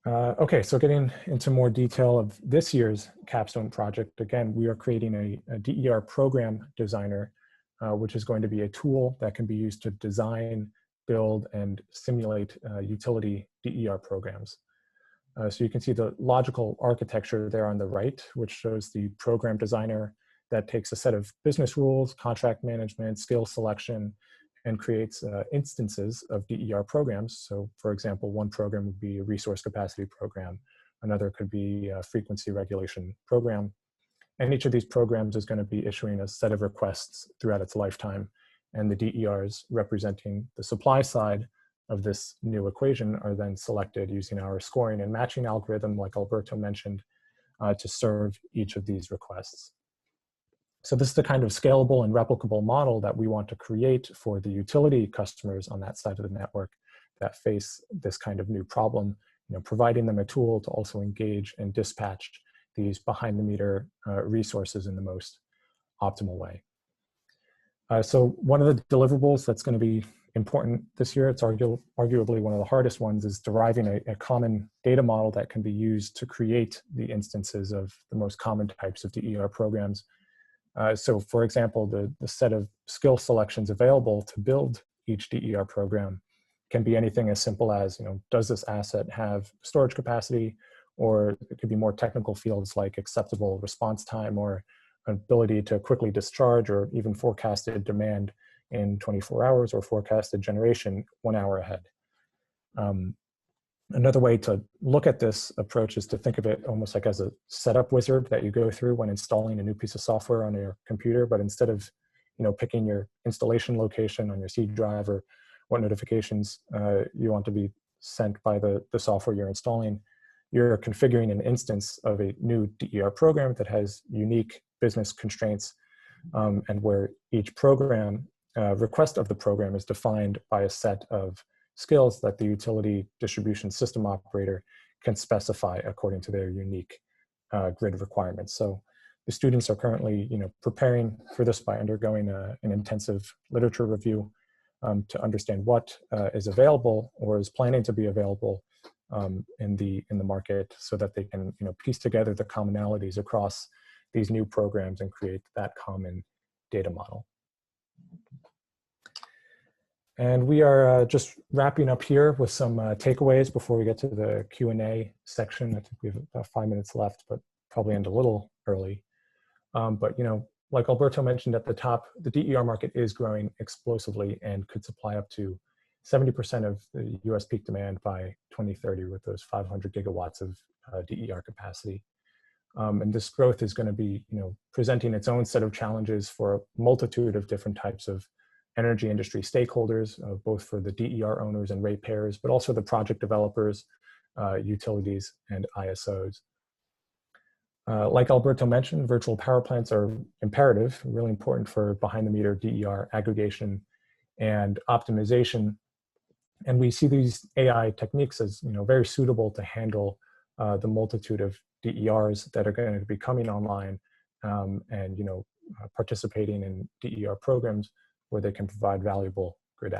Okay, so getting into more detail of this year's capstone project, again, we are creating a DER program designer, which is going to be a tool that can be used to design, build, and simulate utility DER programs. So you can see the logical architecture there on the right, which shows the program designer that takes a set of business rules, contract management, skill selection, and creates instances of DER programs. So for example, one program would be a resource capacity program. Another could be a frequency regulation program. And each of these programs is going to be issuing a set of requests throughout its lifetime. And the DERs representing the supply side of this new equation are then selected using our scoring and matching algorithm, like Alberto mentioned, to serve each of these requests. So this is the kind of scalable and replicable model that we want to create for the utility customers on that side of the network that face this kind of new problem, providing them a tool to also engage and dispatch these behind the meter resources in the most optimal way. So one of the deliverables that's going to be important this year, it's arguably one of the hardest ones, is deriving a common data model that can be used to create the instances of the most common types of DER programs. So for example, the set of skill selections available to build each DER program can be anything as simple as, does this asset have storage capacity, or it could be more technical fields like acceptable response time or ability to quickly discharge or even forecasted demand in 24 hours or forecasted generation 1 hour ahead. Another way to look at this approach is to think of it almost like as a setup wizard that you go through when installing a new piece of software on your computer, but instead of picking your installation location on your C drive or what notifications you want to be sent by the software you're installing, you're configuring an instance of a new DER program that has unique business constraints, and where each program, request of the program is defined by a set of skills that the utility distribution system operator can specify according to their unique grid requirements. So the students are currently preparing for this by undergoing an intensive literature review to understand what is available or is planning to be available in the market, so that they can piece together the commonalities across these new programs and create that common data model. And we are just wrapping up here with some takeaways before we get to the Q&A section. I think we have about 5 minutes left, but probably end a little early. But like Alberto mentioned at the top, the DER market is growing explosively and could supply up to 70% of the US peak demand by 2030 with those 500 gigawatts of DER capacity. And this growth is going to be presenting its own set of challenges for a multitude of different types of energy industry stakeholders, both for the DER owners and ratepayers, but also the project developers, utilities, and ISOs. Like Alberto mentioned, virtual power plants are imperative, really important for behind-the-meter DER aggregation and optimization. And we see these AI techniques as very suitable to handle the multitude of DERs that are going to be coming online, and participating in DER programs where they can provide valuable grid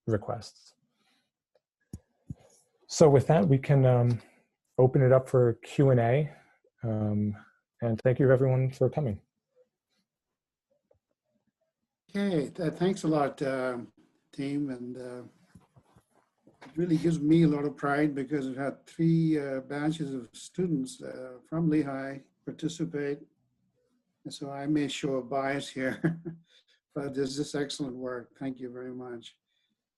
requests. So with that, we can open it up for Q&A. And thank you everyone for coming. Okay, thanks a lot, team. And it really gives me a lot of pride because I've had 3 batches of students from Lehigh participate. And so I may show a bias here, but this is excellent work. Thank you very much.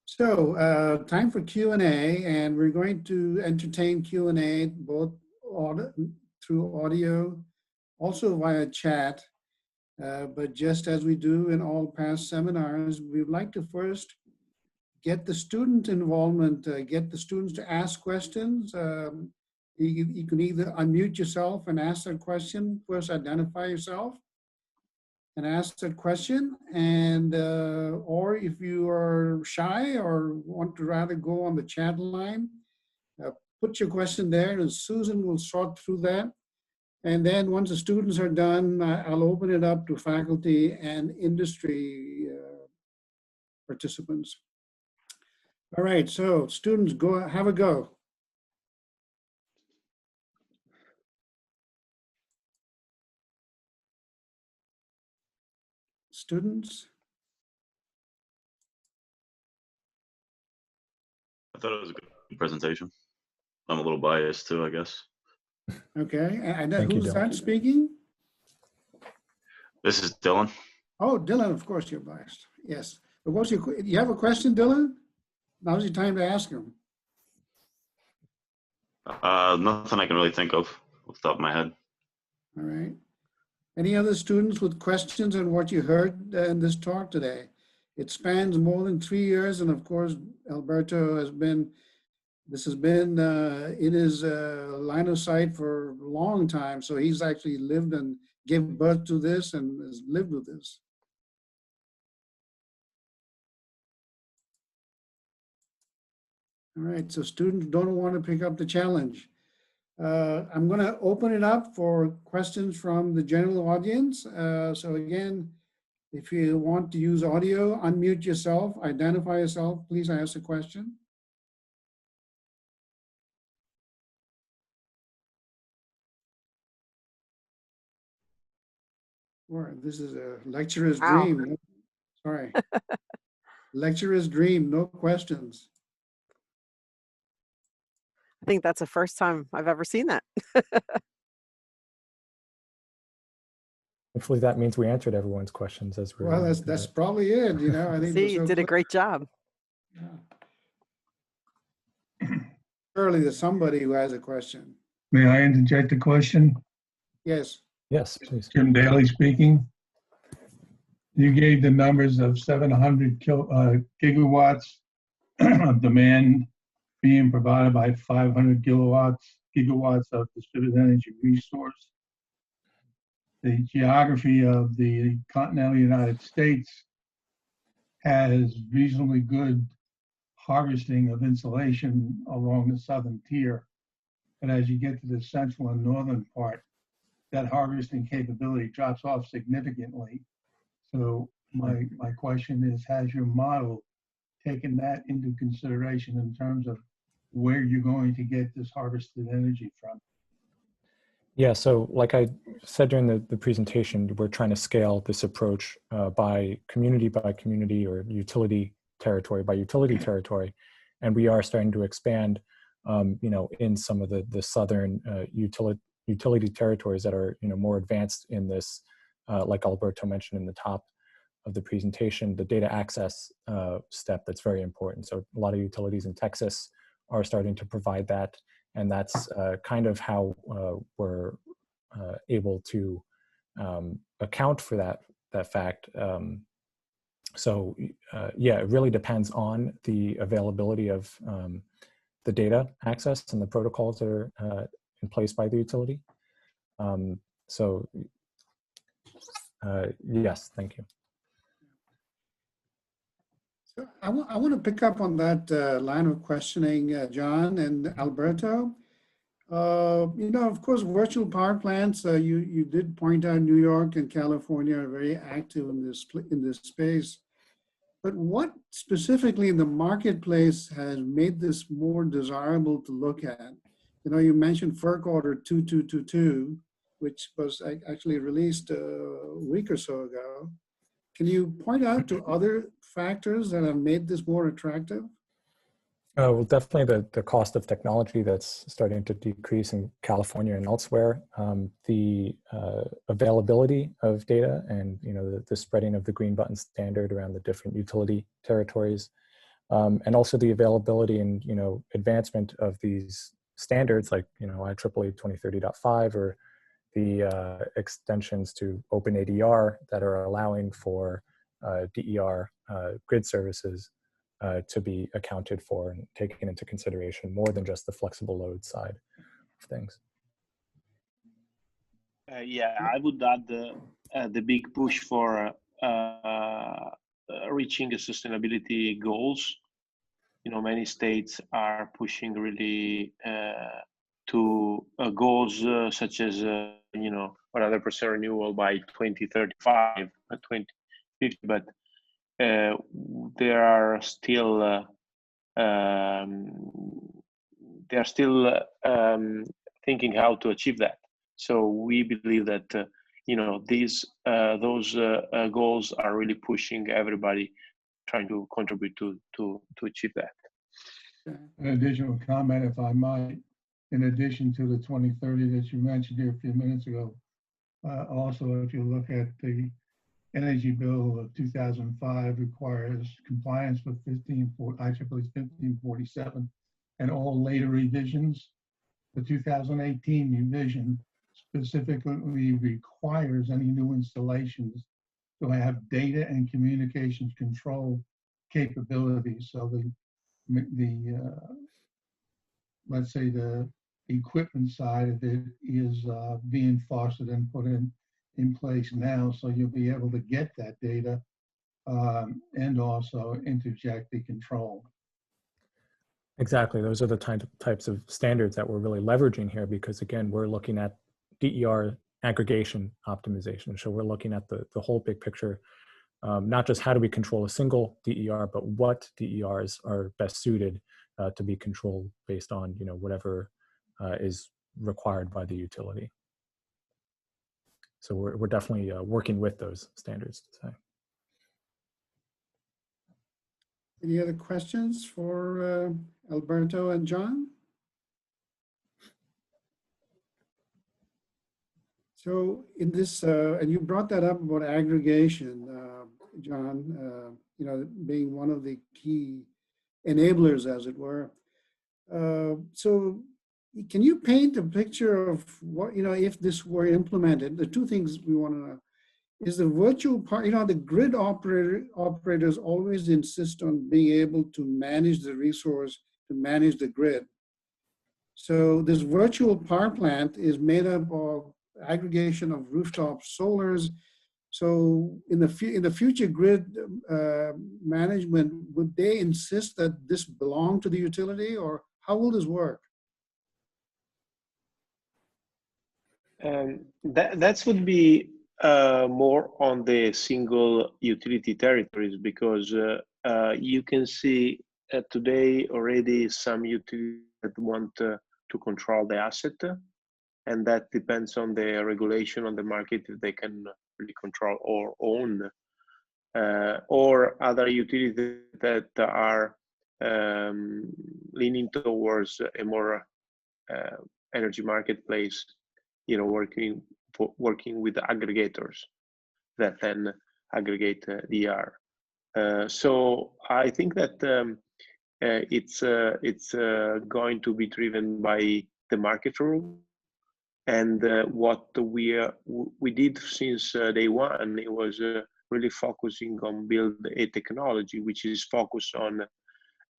So time for Q&A, and we're going to entertain Q&A both through audio, also via chat. But just as we do in all past seminars, we'd like to first get the student involvement, get the students to ask questions. You can either unmute yourself and ask that question, first identify yourself and ask that question, and or if you are shy or want to rather go on the chat line, put your question there and Susan will sort through that. And then once the students are done, I'll open it up to faculty and industry participants. All right, so students, go have a go. Students? I thought it was a good presentation. I'm a little biased too, I guess. Okay, and Thank you, who's Dylan. that speaking? This is Dylan. Oh, Dylan, of course you're biased. Yes. But what's you have a question, Dylan? Now's your time to ask him. Nothing I can really think of off the top of my head. All right. Any other students with questions on what you heard in this talk today? It spans more than 3 years, and of course, Alberto has been, this has been in his line of sight for a long time. So he's actually lived and gave birth to this and has lived with this. All right, so students don't want to pick up the challenge. I'm going to open it up for questions from the general audience. So again, if you want to use audio, unmute yourself, identify yourself, please ask a question. Or this is a lecturer's dream. Sorry. Lecturer's dream, no questions. I think that's the first time I've ever seen that. Hopefully that means we answered everyone's questions as we're. Well, that's probably it, you know, I think. See, you did a great job. Surely there's somebody who has a question. May I interject a question? Yes. Yes, please. Jim Daly speaking. You gave the numbers of 700 gigawatts of demand being provided by 500 gigawatts of distributed energy resource. The geography of the continental United States has reasonably good harvesting of insulation along the southern tier. But as you get to the central and northern part, that harvesting capability drops off significantly. So my question is, has your model taken that into consideration in terms of where you're going to get this harvested energy from? Yeah, so like I said during the presentation, we're trying to scale this approach by community or utility territory by utility territory. And we are starting to expand, in some of the southern utility territories that are, more advanced in this, like Alberto mentioned in the top of the presentation, the data access step that's very important. So a lot of utilities in Texas are starting to provide that. And that's kind of how we're able to account for that fact. Yeah, it really depends on the availability of the data access and the protocols that are in place by the utility. Yes, thank you. So I want to pick up on that line of questioning, John and Alberto. Of course, virtual power plants, you did point out New York and California are very active in this space. But what specifically in the marketplace has made this more desirable to look at? You mentioned FERC Order 2222, which was actually released a week or so ago. Can you point out to other factors that have made this more attractive? Well, definitely the cost of technology that's starting to decrease in California and elsewhere. The availability of data and the spreading of the green button standard around the different utility territories, and also the availability and advancement of these standards like IEEE 2030.5 or the extensions to OpenADR that are allowing for DER grid services to be accounted for and taken into consideration more than just the flexible load side of things. Yeah, I would add the big push for reaching the sustainability goals. Many states are pushing really to goals such as 100% renewal by 2035, 2050, but they are still thinking how to achieve that. So we believe that those goals are really pushing everybody, trying to contribute to achieve that. An additional comment, if I might, in addition to the 2030 that you mentioned here a few minutes ago, also if you look at the Energy Bill of 2005 requires compliance with IEEE 1547 and all later revisions. The 2018 revision specifically requires any new installations to have data and communications control capabilities. So let's say the equipment side of it is being fostered and put in place now, so you'll be able to get that data and also interject the control. Exactly, those are the types of standards that we're really leveraging here because again, we're looking at DER aggregation optimization. So we're looking at the whole big picture, not just how do we control a single DER, but what DERs are best suited to be controlled based on whatever is required by the utility. So we're definitely working with those standards to say. Any other questions for Alberto and John? So in this, and you brought that up about aggregation, John, being one of the key enablers, as it were. So can you paint a picture of what, if this were implemented, the two things we want to know is the virtual part, the grid operators always insist on being able to manage the resource, to manage the grid. So this virtual power plant is made up of aggregation of rooftop solars. So in the future grid management, would they insist that this belong to the utility, or how will this work? That would be more on the single utility territories, because you can see today already some utilities that want to control the asset, and that depends on the regulation on the market if they can really control or own, or other utilities that are leaning towards a more energy marketplace, working with aggregators that then aggregate DR. So I think that it's going to be driven by the market rule, and what we did since day one, it was really focusing on build a technology which is focused on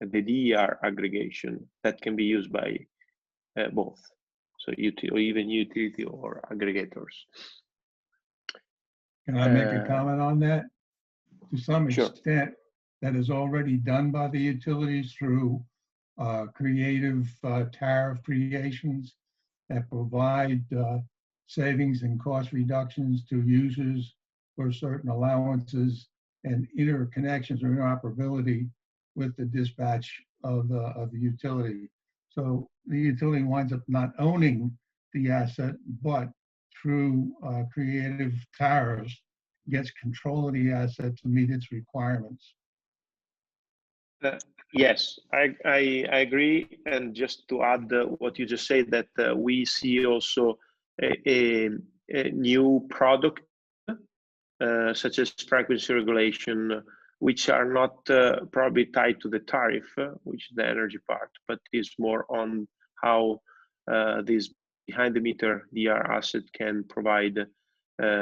the DR aggregation that can be used by both, so even utility or aggregators. Can I make a comment on that? To some Sure. extent, that is already done by the utilities through creative tariff creations that provide savings and cost reductions to users for certain allowances and interconnections or interoperability with the dispatch of the utility. So the utility winds up not owning the asset, but through creative tariffs, gets control of the asset to meet its requirements. Yes, I agree. And just to add what you just said, that we see also a new product such as frequency regulation, which are not probably tied to the tariff, which is the energy part, but is more on how this behind the meter DR asset can provide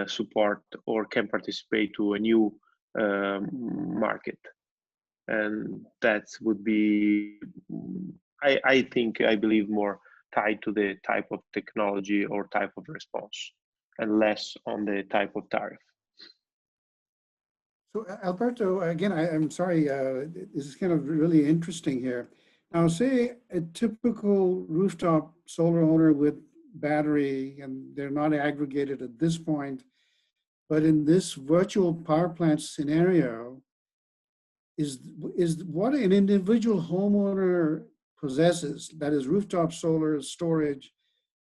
support or can participate to a new market. And that would be, I believe, more tied to the type of technology or type of response, and less on the type of tariff. So Alberto, again, I'm sorry, this is kind of really interesting here. Now, say a typical rooftop solar owner with battery, and they're not aggregated at this point, but in this virtual power plant scenario, is what an individual homeowner possesses, that is rooftop solar storage,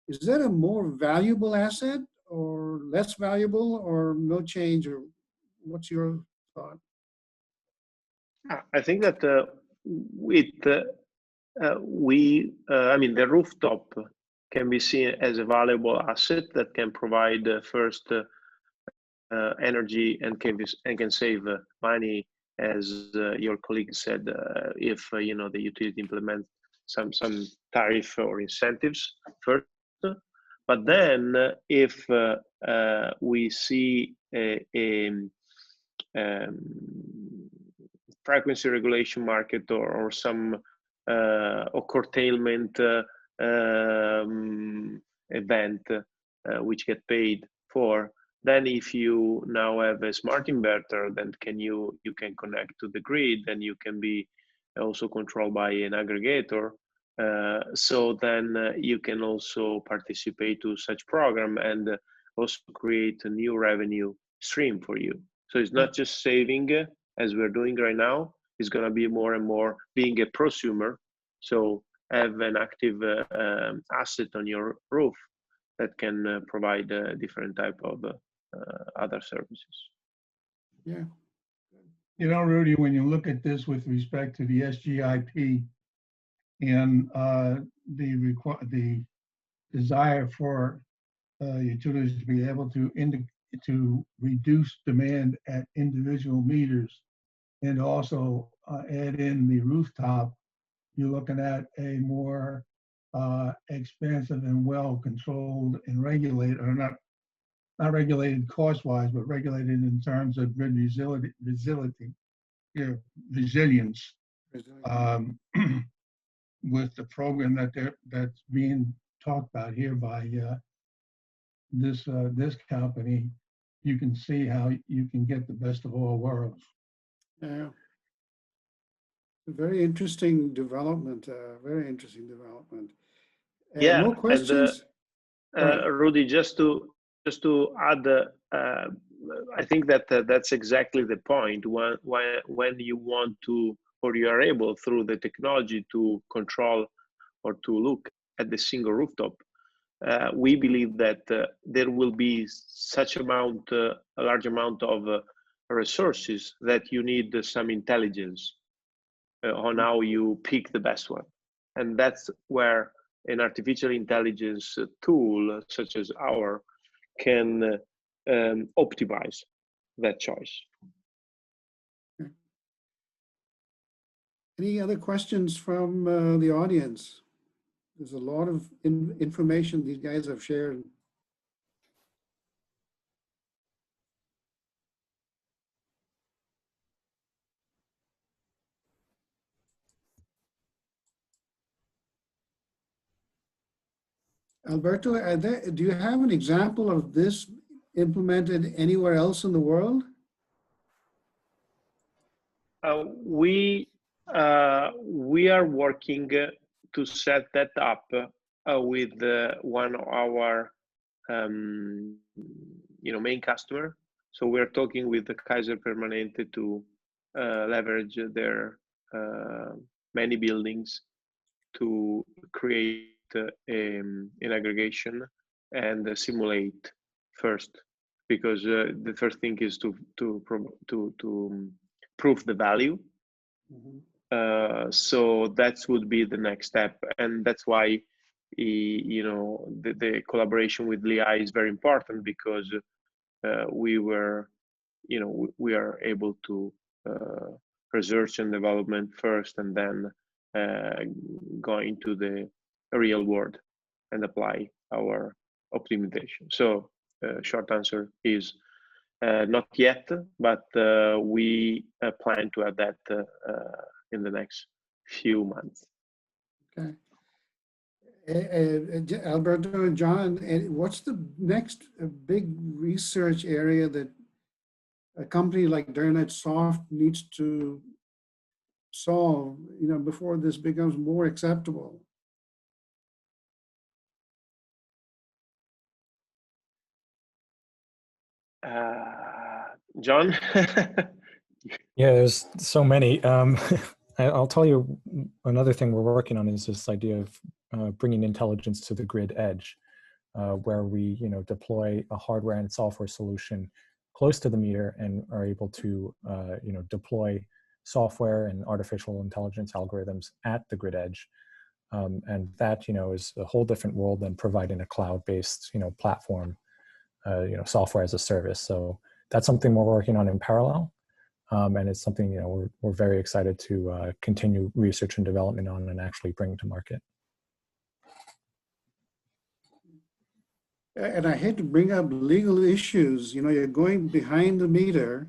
is that a more valuable asset or less valuable or no change, or what's your thought? I think that the rooftop can be seen as a valuable asset that can provide first energy and can save money, as your colleague said, if the utility implements some tariff or incentives first. But then if we see a frequency regulation market or some or curtailment event which get paid for, then if you now have a smart inverter, then you can connect to the grid, and you can be also controlled by an aggregator. So then you can also participate to such program and also create a new revenue stream for you. So it's not just saving as we're doing right now. It's going to be more and more being a prosumer. So have an active asset on your roof that can provide different type of other services. Yeah. Rudy, when you look at this with respect to the SGIP and the desire for utilities to be able to reduce demand at individual meters, and also add in the rooftop. You're looking at a more expansive and well-controlled and regulated, or not regulated cost-wise, but regulated in terms of grid resilience. With the program that's being talked about here by this company, you can see how you can get the best of all worlds. Yeah. A very interesting development. Very interesting development. Yeah, More questions? Rudy, just to add, I think that that's exactly the point. When you want to, or you are able through the technology to control or to look at the single rooftop, we believe that there will be such a large amount of resources that you need some intelligence on how you pick the best one. And that's where an artificial intelligence tool such as ours can optimize that choice. Any other questions from the audience? There's a lot of information these guys have shared. Alberto, do you have an example of this implemented anywhere else in the world? We are working to set that up with one of our main customer. So we're talking with the Kaiser Permanente to leverage their many buildings to create an aggregation and simulate first, because the first thing is to prove the value. Mm-hmm. So that would be the next step, and that's why the collaboration with LEI is very important, because we are able to research and development first, and then go into the real world and apply our optimization. So short answer is not yet, but we plan to add that in the next few months. Okay. Alberto and John, what's the next big research area that a company like DERNetSoft needs to solve, before this becomes more acceptable? John? Yeah, there's so many. I'll tell you another thing we're working on is this idea of bringing intelligence to the grid edge, where we deploy a hardware and software solution close to the meter and are able to deploy software and artificial intelligence algorithms at the grid edge. And that is a whole different world than providing a cloud-based platform, software as a service. So that's something we're working on in parallel. And it's something we're very excited to continue research and development on and actually bring to market. And I hate to bring up legal issues. You're going behind the meter,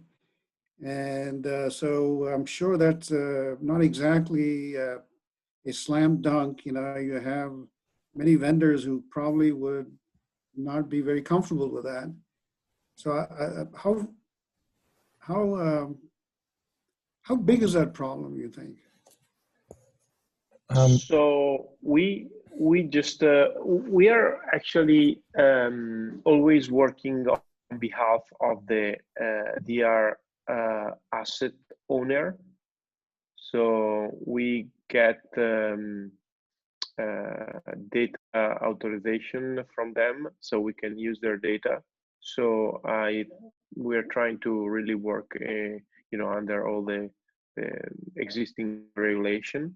and so I'm sure that's not exactly a slam dunk. You have many vendors who probably would not be very comfortable with that. So how big is that problem, you think? So we are actually always working on behalf of the DR asset owner. So we get data authorization from them, so we can use their data. So we're trying to really work, under all the existing regulation.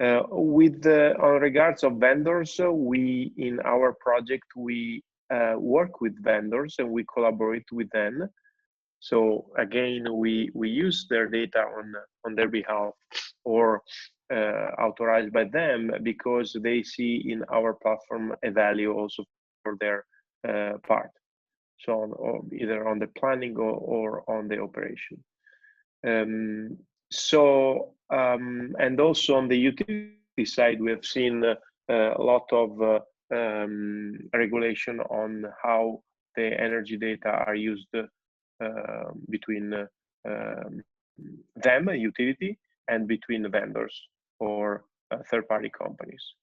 On regards of vendors, we in our project we work with vendors and we collaborate with them. So again, we use their data on their behalf or authorized by them because they see in our platform a value also for their part. So or either on the planning or on the operation. And also on the utility side, we have seen a lot of regulation on how the energy data are used between them, a utility, and between the vendors or third-party companies.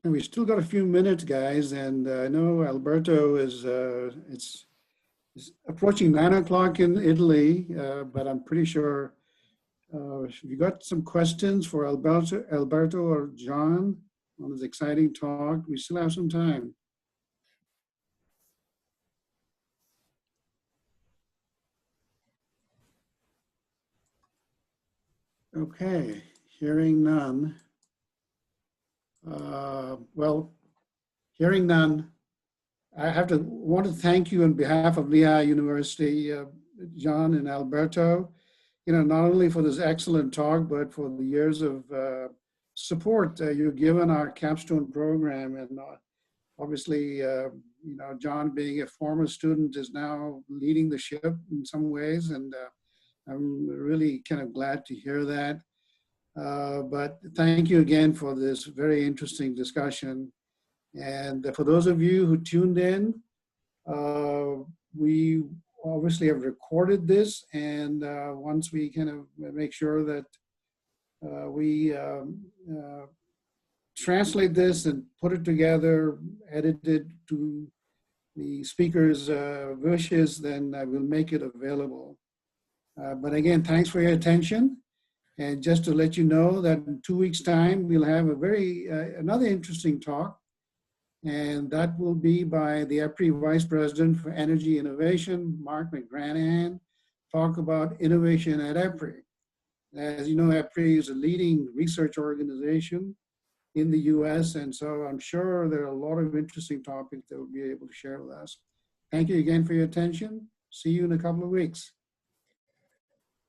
And we still got a few minutes, guys, and I know Alberto is it's approaching 9 o'clock in Italy, but I'm pretty sure if you got some questions for Alberto or John on this exciting talk, we still have some time. Okay, hearing none. Well, hearing none, I want to thank you on behalf of Lehigh University, John and Alberto, not only for this excellent talk, but for the years of support you've given our capstone program. And obviously, John being a former student is now leading the ship in some ways. And I'm really kind of glad to hear that. But thank you again for this very interesting discussion. And for those of you who tuned in, we obviously have recorded this. And once we kind of make sure that we translate this and put it together, edit it to the speaker's wishes, then we'll make it available. But again, thanks for your attention. And just to let you know that in 2 weeks' time, we'll have another interesting talk. And that will be by the EPRI Vice President for Energy Innovation, Mark McGranahan, talk about innovation at EPRI. As you know, EPRI is a leading research organization in the US. And so I'm sure there are a lot of interesting topics that we'll be able to share with us. Thank you again for your attention. See you in a couple of weeks.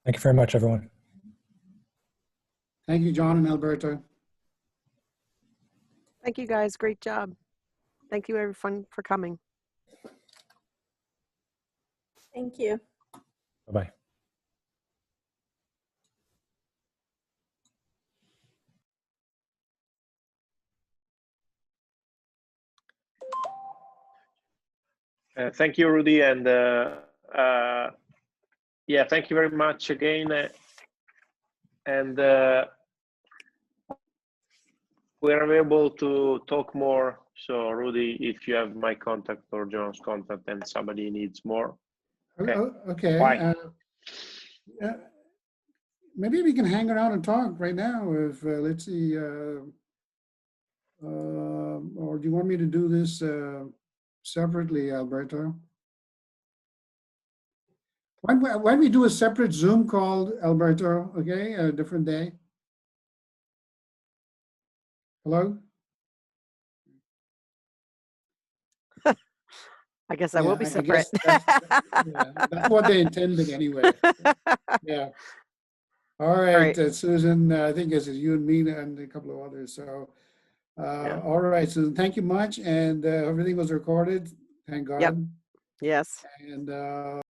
Thank you very much, everyone. Thank you, John and Alberto. Thank you, guys. Great job. Thank you, everyone, for coming. Thank you. Bye-bye. Thank you, Rudy, and yeah, thank you very much again. And we're able to talk more. So, Rudy, if you have my contact or John's contact, and somebody needs more. Okay. Okay. Maybe we can hang around and talk right now. If let's see, or do you want me to do this separately, Alberto? Why don't we do a separate Zoom call, Alberto? Okay, a different day. Hello? I guess I will be separate. That's what they intended anyway. Yeah. All right, Susan, I think it's you and me and a couple of others. So, all right, Susan, thank you much. And everything was recorded, thank God. Yep. Yes. And